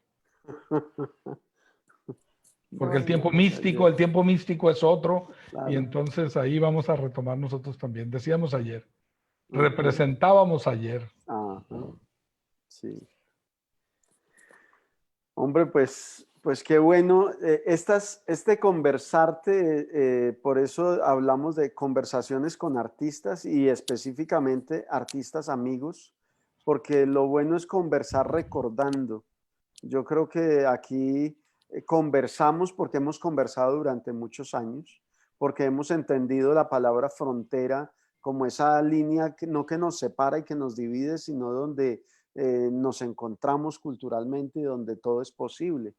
porque Decíamos ayer, el tiempo místico es otro, y claro. entonces ahí vamos a retomar nosotros también. Decíamos ayer, Ajá, representábamos ayer. ajá, sí. Hombre, pues qué bueno. Este conversarte, por eso hablamos de conversaciones con artistas y específicamente artistas amigos, porque lo bueno es conversar recordando. Yo creo que aquí conversamos porque hemos conversado durante muchos años, porque hemos entendido la palabra frontera como esa línea que no que nos separa y que nos divide, sino donde nos encontramos culturalmente y donde todo es posible.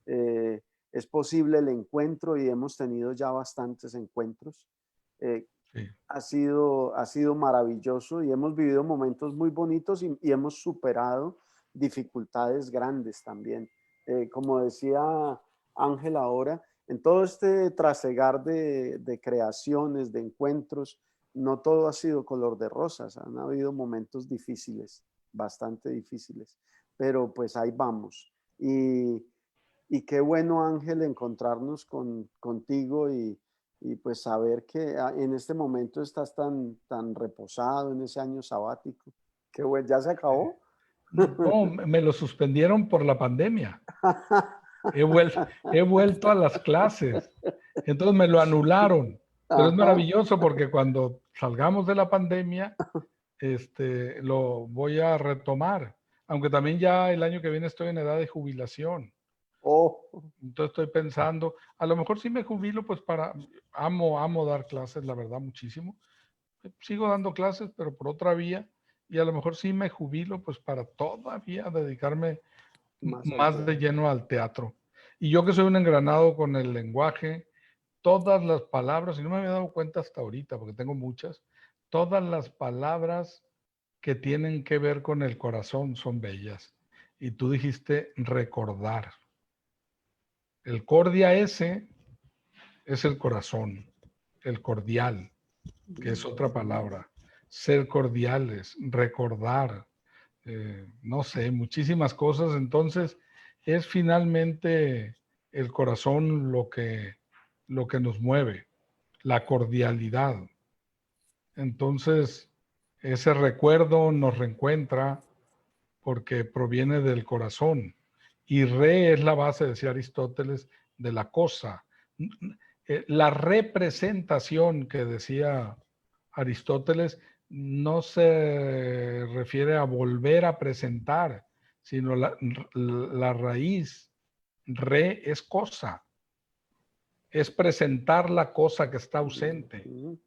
Eh, es posible el encuentro y hemos tenido ya bastantes encuentros. Eh, Sí, ha sido maravilloso y hemos vivido momentos muy bonitos y hemos superado dificultades grandes también. Como decía Ángel ahora, en todo este trasegar de creaciones, de encuentros, no todo ha sido color de rosas, han habido momentos difíciles, bastante difíciles, pero pues ahí vamos. Y qué bueno, Ángel, encontrarnos contigo y pues saber que en este momento estás tan reposado en ese año sabático. Qué bueno, ¿ya se acabó? no, me lo suspendieron por la pandemia. He vuelto a las clases. Entonces me lo anularon. Pero es Ajá. maravilloso porque cuando salgamos de la pandemia, lo voy a retomar. Aunque también ya el año que viene estoy en edad de jubilación. Oh, Entonces estoy pensando, a lo mejor sí me jubilo, pues amo dar clases, la verdad, muchísimo. Sigo dando clases, pero por otra vía. Y a lo mejor sí me jubilo, pues para todavía dedicarme más al más de teatro. lleno al teatro. Y yo que soy un engranado con el lenguaje, todas las palabras, y no me había dado cuenta hasta ahorita, porque tengo muchas, todas las palabras que tienen que ver con el corazón son bellas. Y tú dijiste recordar. El cordia ese es el corazón, el cordial, que es otra palabra. Ser cordiales, recordar, no sé, muchísimas cosas. Entonces, es finalmente el corazón lo que nos mueve, la cordialidad. Entonces, ese recuerdo nos reencuentra porque proviene del corazón. Y re es la base, decía Aristóteles, de la cosa. La representación que decía Aristóteles no se refiere a volver a presentar, sino la raíz. Re es cosa, es presentar la cosa que está ausente. Ujú.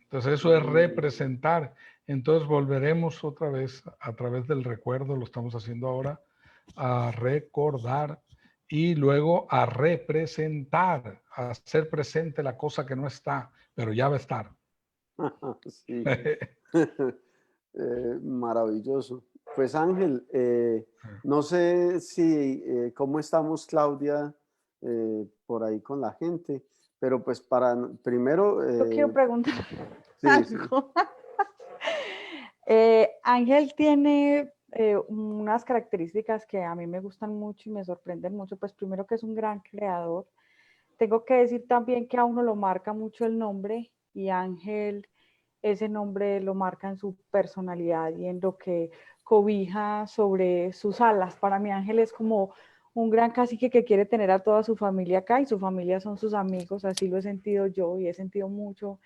Entonces eso es representar. Entonces volveremos otra vez a través del recuerdo, lo estamos haciendo ahora, a recordar y luego a representar, a hacer presente la cosa que no está, pero ya va a estar. Sí. Maravilloso. Pues Ángel, no sé si cómo estamos, Claudia, por ahí con la gente, pero pues para primero... Yo quiero preguntar sí, sí. algo. Ángel tiene unas características que a mí me gustan mucho y me sorprenden mucho. Pues primero que es un gran creador. Tengo que decir también que a uno lo marca mucho el nombre y Ángel, ese nombre lo marca en su personalidad y en lo que cobija sobre sus alas. Para mí Ángel es como un gran cacique que quiere tener a toda su familia acá y su familia son sus amigos, así lo he sentido yo y he sentido mucho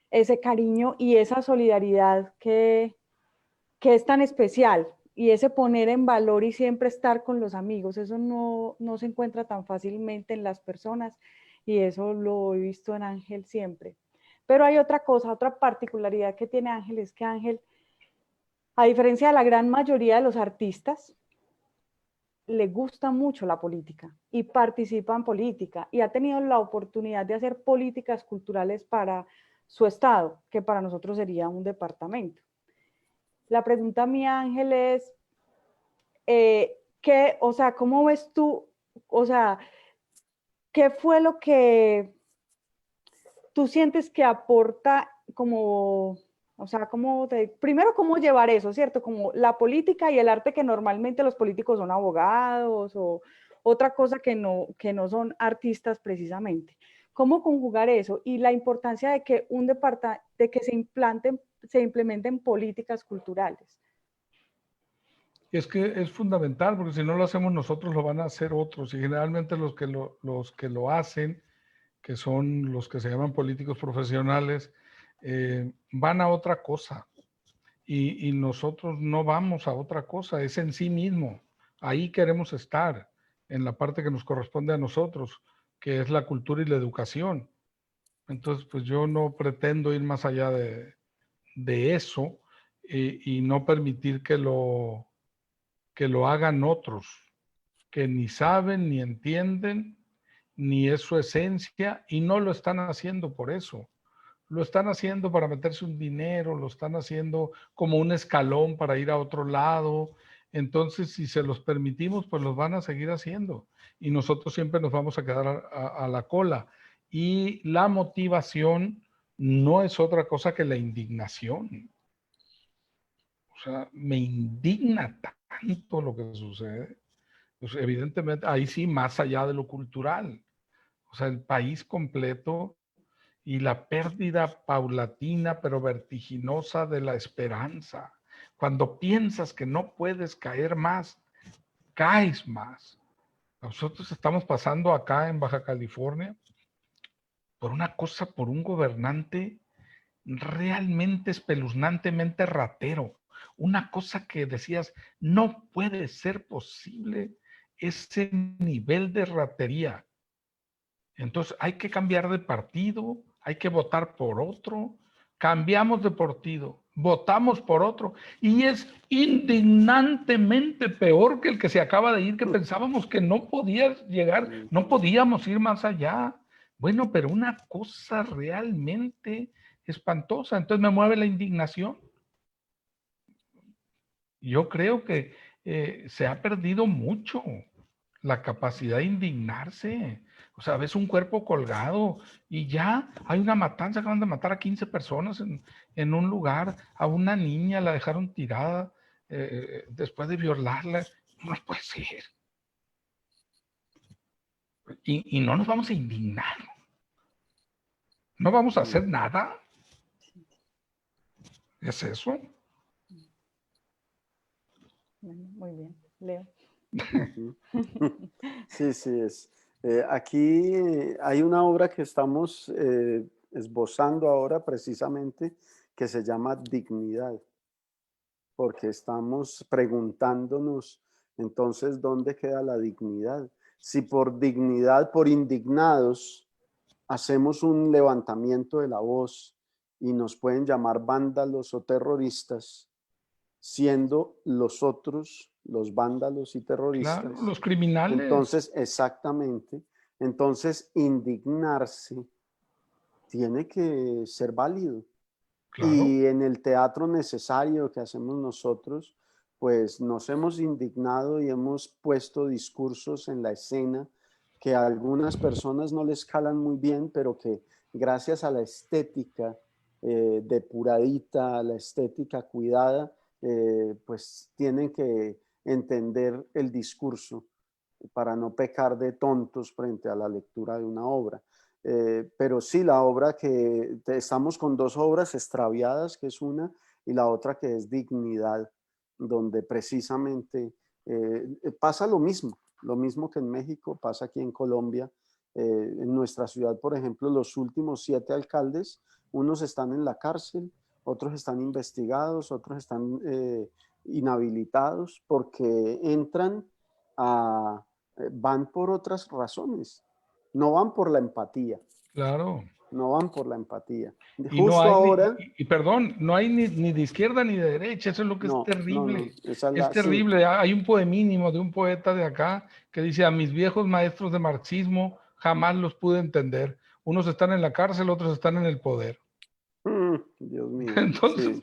ese cariño y esa solidaridad que es tan especial y ese poner en valor y siempre estar con los amigos, eso no se encuentra tan fácilmente en las personas y eso lo he visto en Ángel siempre. Pero hay otra cosa, otra particularidad que tiene Ángel es que Ángel, a diferencia de la gran mayoría de los artistas, le gusta mucho la política y participa en política y ha tenido la oportunidad de hacer políticas culturales para su estado, que para nosotros sería un departamento. La pregunta mía, Ángel, es, o sea, ¿cómo ves tú, o sea, qué fue lo que tú sientes que aporta como, o sea, primero, cómo llevar eso, ¿cierto? Como la política y el arte que normalmente los políticos son abogados o otra cosa que no son artistas precisamente. ¿Cómo conjugar eso? Y la importancia de que de que se implementen políticas culturales. Es que es fundamental, porque si no lo hacemos nosotros, lo van a hacer otros. Y generalmente los que lo hacen, que son los que se llaman políticos profesionales, van a otra cosa. Y nosotros no vamos a otra cosa, es en sí mismo. Ahí queremos estar, en la parte que nos corresponde a nosotros, que es la cultura y la educación. Entonces, pues yo no pretendo ir más allá de eso y no permitir que lo hagan otros, que ni saben, ni entienden, ni es su esencia, y no lo están haciendo por eso. Lo están haciendo para meterse un dinero, lo están haciendo como un escalón para ir a otro lado. Entonces, si se los permitimos, pues los van a seguir haciendo. Y nosotros siempre nos vamos a quedar a la cola. Y la motivación no es otra cosa que la indignación. O sea, me indigna tanto lo que sucede. Pues evidentemente, ahí sí, más allá de lo cultural. O sea, el país completo y la pérdida paulatina pero vertiginosa de la esperanza. Cuando piensas que no puedes caer más, caes más. Nosotros estamos pasando acá en Baja California por una cosa, por un gobernante realmente espeluznantemente ratero. Una cosa que decías, no puede ser posible ese nivel de ratería. Entonces hay que cambiar de partido, hay que votar por otro, cambiamos de partido, votamos por otro y es indignantemente peor que el que se acaba de ir, que pensábamos que no podía llegar, no podíamos ir más allá. Bueno, pero una cosa realmente espantosa. Entonces me mueve la indignación. Yo creo que se ha perdido mucho la capacidad de indignarse. O sea, ves un cuerpo colgado y ya hay una matanza, acaban de matar a 15 personas en un lugar, a una niña la dejaron tirada después de violarla. No puede ser. Y no nos vamos a indignar. No vamos a hacer nada. ¿Es eso? Bueno, muy bien, Leo. Sí, sí es. Aquí hay una obra que estamos esbozando ahora precisamente que se llama Dignidad, porque estamos preguntándonos entonces dónde queda la dignidad. Si por dignidad, por indignados, hacemos un levantamiento de la voz y nos pueden llamar vándalos o terroristas, siendo los otros los vándalos y terroristas. Claro, los criminales. Entonces, exactamente, entonces indignarse tiene que ser válido. Claro. Y en el teatro necesario que hacemos nosotros, pues nos hemos indignado y hemos puesto discursos en la escena que a algunas personas no les calan muy bien, pero que gracias a la estética depuradita, a la estética cuidada, pues tienen que entender el discurso para no pecar de tontos frente a la lectura de una obra. Pero sí, la obra que estamos con dos obras extraviadas, que es una, y la otra que es Dignidad, donde precisamente pasa lo mismo que en México, pasa aquí en Colombia. En nuestra ciudad, por ejemplo, los últimos 7 alcaldes, unos están en la cárcel, otros están investigados, otros están inhabilitados porque entran a, van por otras razones, no van por la empatía, Claro. no van por la empatía. Y no Justo hay, ahora, y perdón, no hay ni de izquierda ni de derecha, eso es lo que es no, terrible. esa es Es la, sí, terrible. Hay un poemínimo de un poeta de acá que dice: a mis viejos maestros de marxismo jamás los pude entender. Unos están en la cárcel, otros están en el poder. Dios mío, Entonces,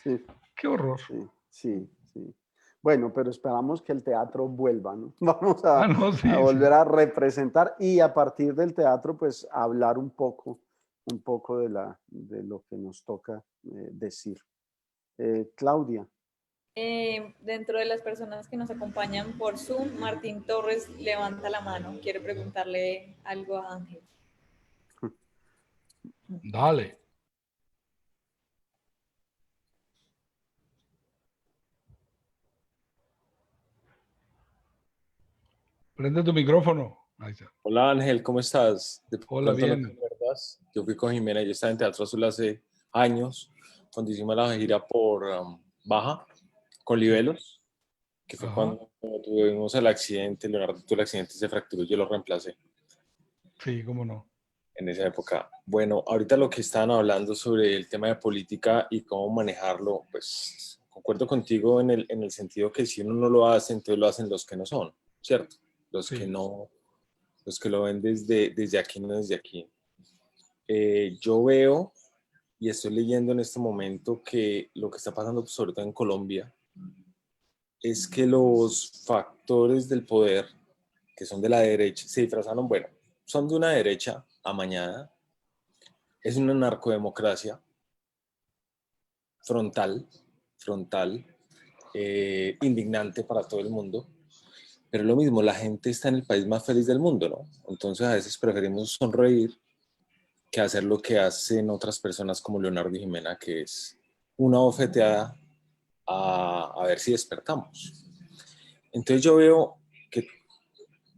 sí, sí, qué horror. sí, sí, sí. Bueno, pero esperamos que el teatro vuelva, ¿no? Vamos Ah, no, a sí, volver sí. a representar y a partir del teatro, pues hablar un poco de lo que nos toca decir. Claudia. Dentro de las personas que nos acompañan por Zoom, Martín Torres levanta la mano. Quiere preguntarle algo a Ángel. Dale. Prende tu micrófono. Ahí está. Hola Ángel, ¿cómo estás? De Hola, pronto no te bien. acuerdas. Yo fui con Jimena, yo estaba en Teatro Azul hace años, cuando hicimos la gira por Baja, con Libelos, que fue Ajá. cuando tuvimos el accidente, Leonardo tuvo el accidente y se fracturó, yo lo reemplacé Sí, cómo no. en esa época. Bueno, ahorita lo que estaban hablando sobre el tema de política y cómo manejarlo, pues concuerdo contigo en el sentido que si uno no lo hace, entonces lo hacen los que no son, ¿cierto? Los que Sí. no, los que lo ven desde aquí, no desde aquí. Yo veo y estoy leyendo en este momento que lo que está pasando, sobre todo en Colombia, es que los factores del poder, que son de la derecha, se disfrazaron, bueno, son de una derecha amañada, es una narcodemocracia frontal, frontal, indignante para todo el mundo, pero lo mismo, la gente está en el país más feliz del mundo, ¿no? Entonces a veces preferimos sonreír que hacer lo que hacen otras personas como Leonardo y Jimena, que es una bofeteada a ver si despertamos. Entonces yo veo que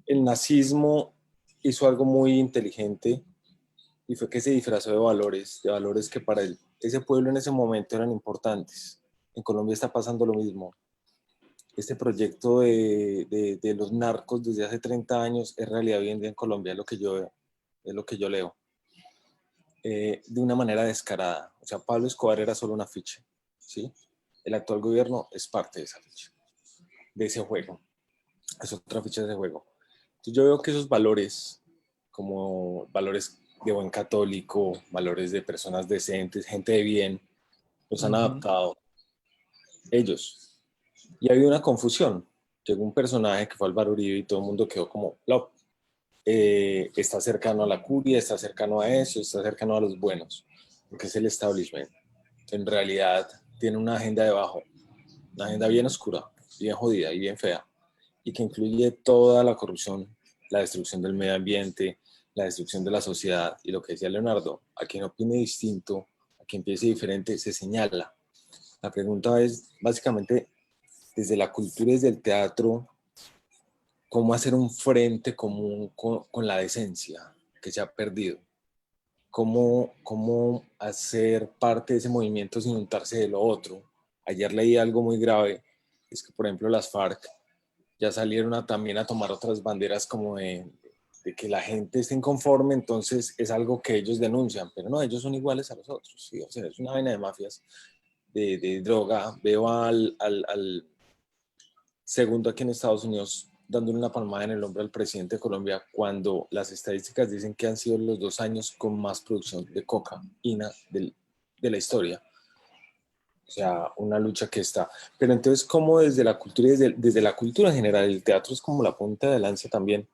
el nazismo hizo algo muy inteligente y fue que se disfrazó de valores que para ese pueblo en ese momento eran importantes. En Colombia está pasando lo mismo. Este proyecto de los narcos desde hace 30 años es realidad hoy en día en Colombia, es lo que yo veo, es lo que yo leo. De una manera descarada. O sea, Pablo Escobar era solo una ficha, ¿sí? El actual gobierno es parte de esa ficha, de ese juego. Es otra ficha de ese juego. Entonces yo veo que esos valores, como valores de buen católico, valores de personas decentes, gente de bien, los han adaptado ellos. Y ha habido una confusión. Llegó un personaje que fue Álvaro Uribe y todo el mundo quedó como, no, está cercano a la curia, está cercano a eso, está cercano a los buenos, porque es el establishment. En realidad tiene una agenda debajo, una agenda bien oscura, bien jodida y bien fea, y que incluye toda la corrupción, la destrucción del medio ambiente, la destrucción de la sociedad, y lo que decía Leonardo, a quien opine distinto, a quien piense diferente, se señala. La pregunta es, básicamente, desde la cultura, desde el teatro, cómo hacer un frente común con la decencia que se ha perdido. Cómo hacer parte de ese movimiento sin untarse de lo otro. Ayer leí algo muy grave, es que por ejemplo las FARC ya salieron también a tomar otras banderas como de que la gente esté inconforme, entonces es algo que ellos denuncian, pero no, ellos son iguales a los otros, ¿sí? O sea, es una vaina de mafias, de droga. Veo al segundo aquí en Estados Unidos dándole una palmada en el hombro al presidente de Colombia cuando las estadísticas dicen que han sido los 2 años con más producción de cocaína de la historia. O sea, una lucha que está. Pero entonces, ¿cómo desde la cultura y desde la cultura en general, el teatro es como la punta de lanza también,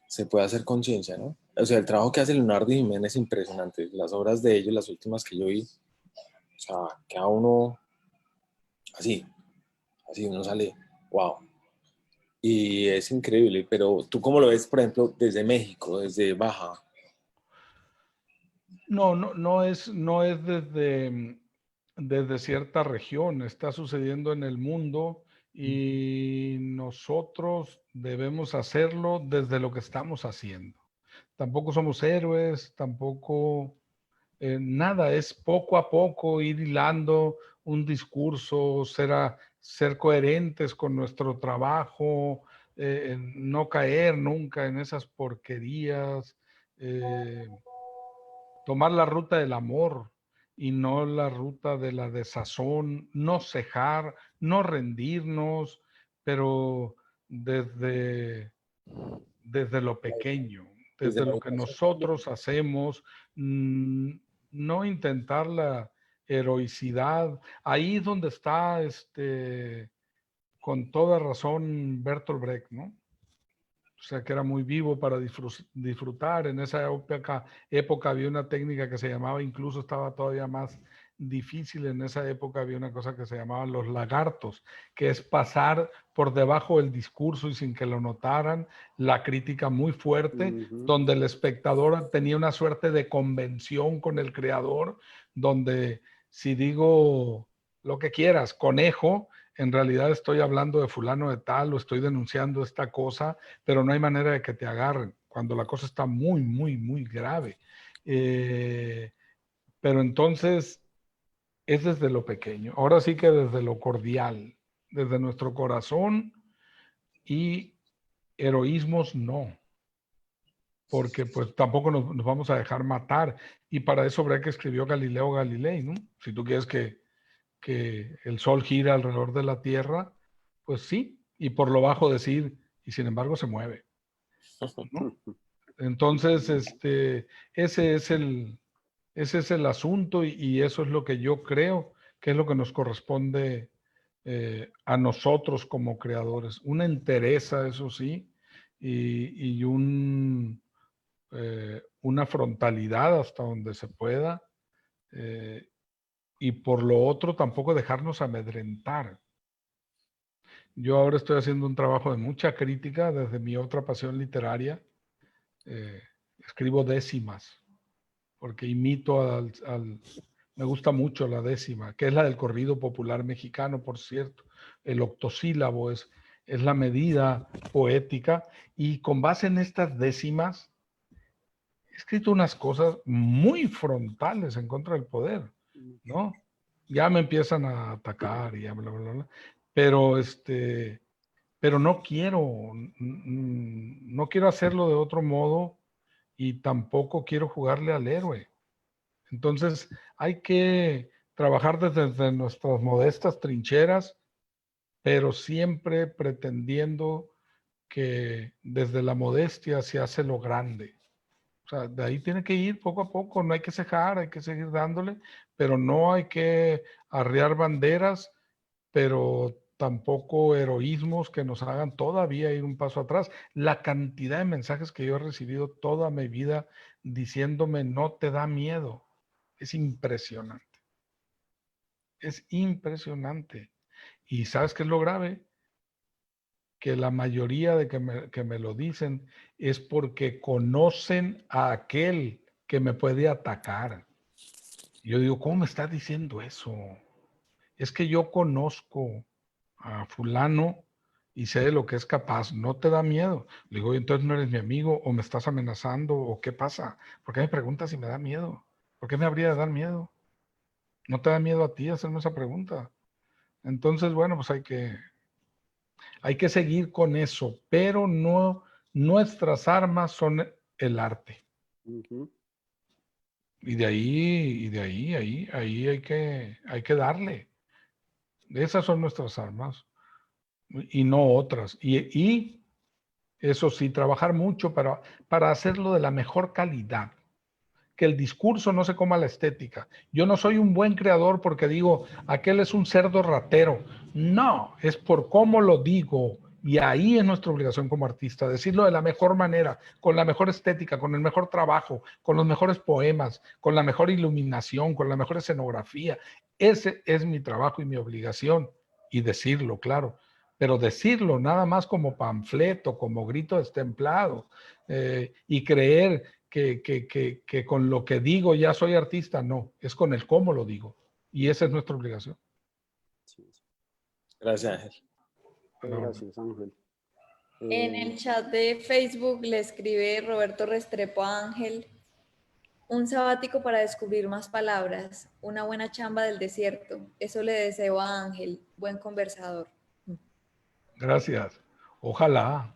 se puede hacer conciencia, ¿no? O sea, el trabajo que hace Leonardo y Jiménez es impresionante. Las obras de ellos, las últimas que yo vi, o sea, queda uno así, así uno sale, wow. Y es increíble, pero ¿tú cómo lo ves, por ejemplo, desde México, desde Baja? No es desde cierta región, está sucediendo en el mundo y nosotros debemos hacerlo desde lo que estamos haciendo. Tampoco somos héroes, tampoco nada, es poco a poco ir hilando un discurso, ser coherentes con nuestro trabajo, no caer nunca en esas porquerías, eh, tomar la ruta del amor y no la ruta de la desazón, no cejar, no rendirnos, pero desde, desde lo pequeño, Desde desde la lo que educación. nosotros hacemos, no intentar la heroicidad. Ahí es donde está, con toda razón, Bertolt Brecht, ¿no? O sea, que era muy vivo para disfrutar. En esa época había una técnica que se llamaba, incluso estaba todavía más difícil, en esa época había una cosa que se llamaba los lagartos, que es pasar por debajo del discurso y sin que lo notaran, la crítica muy fuerte, donde el espectador tenía una suerte de convención con el creador, donde si digo lo que quieras, conejo, en realidad estoy hablando de fulano de tal o estoy denunciando esta cosa, pero no hay manera de que te agarren cuando la cosa está muy, muy, muy grave. Pero entonces es desde lo pequeño, ahora sí que desde lo cordial, desde nuestro corazón, y heroísmos no, porque pues tampoco nos vamos a dejar matar. Y para eso Brecht escribió Galileo Galilei, ¿no? Si tú quieres que el sol gira alrededor de la Tierra, pues sí, y por lo bajo decir, y sin embargo se mueve, ¿no? Entonces, ese es el asunto y eso es lo que yo creo que es lo que nos corresponde a nosotros como creadores. Una entereza, eso sí, y una frontalidad hasta donde se pueda. Y por lo otro, tampoco dejarnos amedrentar. Yo ahora estoy haciendo un trabajo de mucha crítica desde mi otra pasión literaria. Escribo décimas, porque imito me gusta mucho la décima, que es la del corrido popular mexicano, por cierto. El octosílabo es la medida poética, y con base en estas décimas he escrito unas cosas muy frontales en contra del poder, ¿no? Ya me empiezan a atacar y ya bla, bla, bla. Pero pero no quiero hacerlo de otro modo y tampoco quiero jugarle al héroe. Entonces hay que trabajar desde nuestras modestas trincheras, pero siempre pretendiendo que desde la modestia se hace lo grande. O sea, de ahí tiene que ir poco a poco, no hay que cejar, hay que seguir dándole, pero no hay que arriar banderas, pero tampoco heroísmos que nos hagan todavía ir un paso atrás. La cantidad de mensajes que yo he recibido toda mi vida diciéndome no te da miedo, es impresionante. Es impresionante. ¿Y sabes qué es lo grave? Que la mayoría de que me lo dicen es porque conocen a aquel que me puede atacar. Yo digo, ¿cómo me está diciendo eso? Es que yo conozco a fulano y sé de lo que es capaz, ¿no te da miedo? Le digo, entonces no eres mi amigo o me estás amenazando o qué pasa. ¿Por qué me preguntas si me da miedo? ¿Por qué me habría de dar miedo? ¿No te da miedo a ti hacerme esa pregunta? Entonces, bueno, pues hay que seguir con eso, pero no, nuestras armas son el arte. Y ahí hay que darle. Esas son nuestras armas y no otras. Y eso sí, trabajar mucho para hacerlo de la mejor calidad. que el discurso no se coma la estética. Yo no soy un buen creador porque digo, aquel es un cerdo ratero. No, es por cómo lo digo. Y ahí es nuestra obligación como artista, decirlo de la mejor manera, con la mejor estética, con el mejor trabajo, con los mejores poemas, con la mejor iluminación, con la mejor escenografía. Ese es mi trabajo y mi obligación. Y decirlo, claro. Pero decirlo nada más como panfleto, como grito destemplado, y creer que con lo que digo ya soy artista, no, es con el cómo lo digo. Y esa es nuestra obligación. Gracias, Ángel. Gracias, Ángel. En el chat de Facebook le escribe Roberto Restrepo a Ángel: un sabático para descubrir más palabras, una buena chamba del desierto. Eso le deseo a Ángel, buen conversador. Gracias. Ojalá.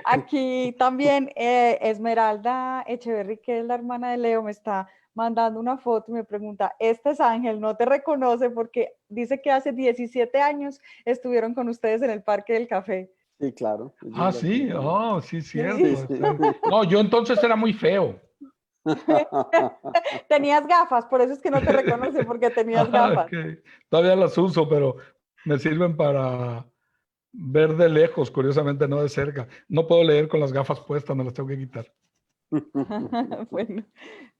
Aquí también Esmeralda Echeverry, que es la hermana de Leo, me está mandando una foto y me pregunta, este es Ángel, no te reconoce porque dice que hace 17 años estuvieron con ustedes en el Parque del Café. Sí, claro. Ah, sí, oh, sí, cierto. Sí, sí. No, yo entonces era muy feo. Tenías gafas, por eso es que no te reconoce, porque tenías gafas. Okay. Todavía las uso, pero me sirven para ver de lejos, curiosamente, no de cerca. No puedo leer con las gafas puestas, me las tengo que quitar. Bueno,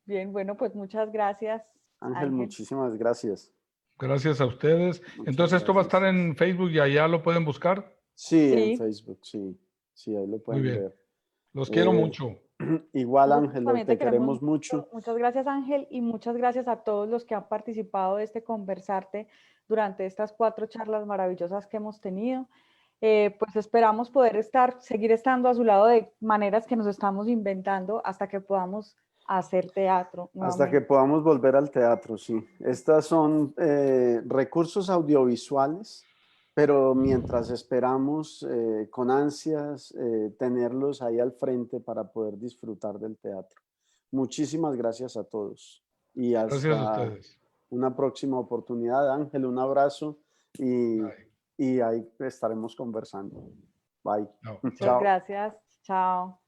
bien, bueno, pues muchas gracias, Ángel, muchísimas gracias. Gracias a ustedes. Muchas Entonces, ¿esto va a gracias. estar en Facebook y allá lo pueden buscar? Sí, en Sí. Facebook, sí. Sí, ahí lo Muy pueden bien. ver. Los quiero mucho. Igual, Nosotros Ángel, también te queremos mucho. Muchas gracias, Ángel, y muchas gracias a todos los que han participado de este Conversarte durante estas 4 charlas maravillosas que hemos tenido. Pues esperamos poder seguir estando a su lado de maneras que nos estamos inventando hasta que podamos hacer teatro Hasta que nuevamente. podamos volver al teatro, sí. Estas son recursos audiovisuales, pero mientras esperamos con ansias tenerlos ahí al frente para poder disfrutar del teatro. Muchísimas gracias a todos y Gracias a hasta ustedes. una próxima oportunidad. Ángel, un abrazo Bye. y ahí estaremos conversando. Bye. No. Muchas Chao. gracias. Chao.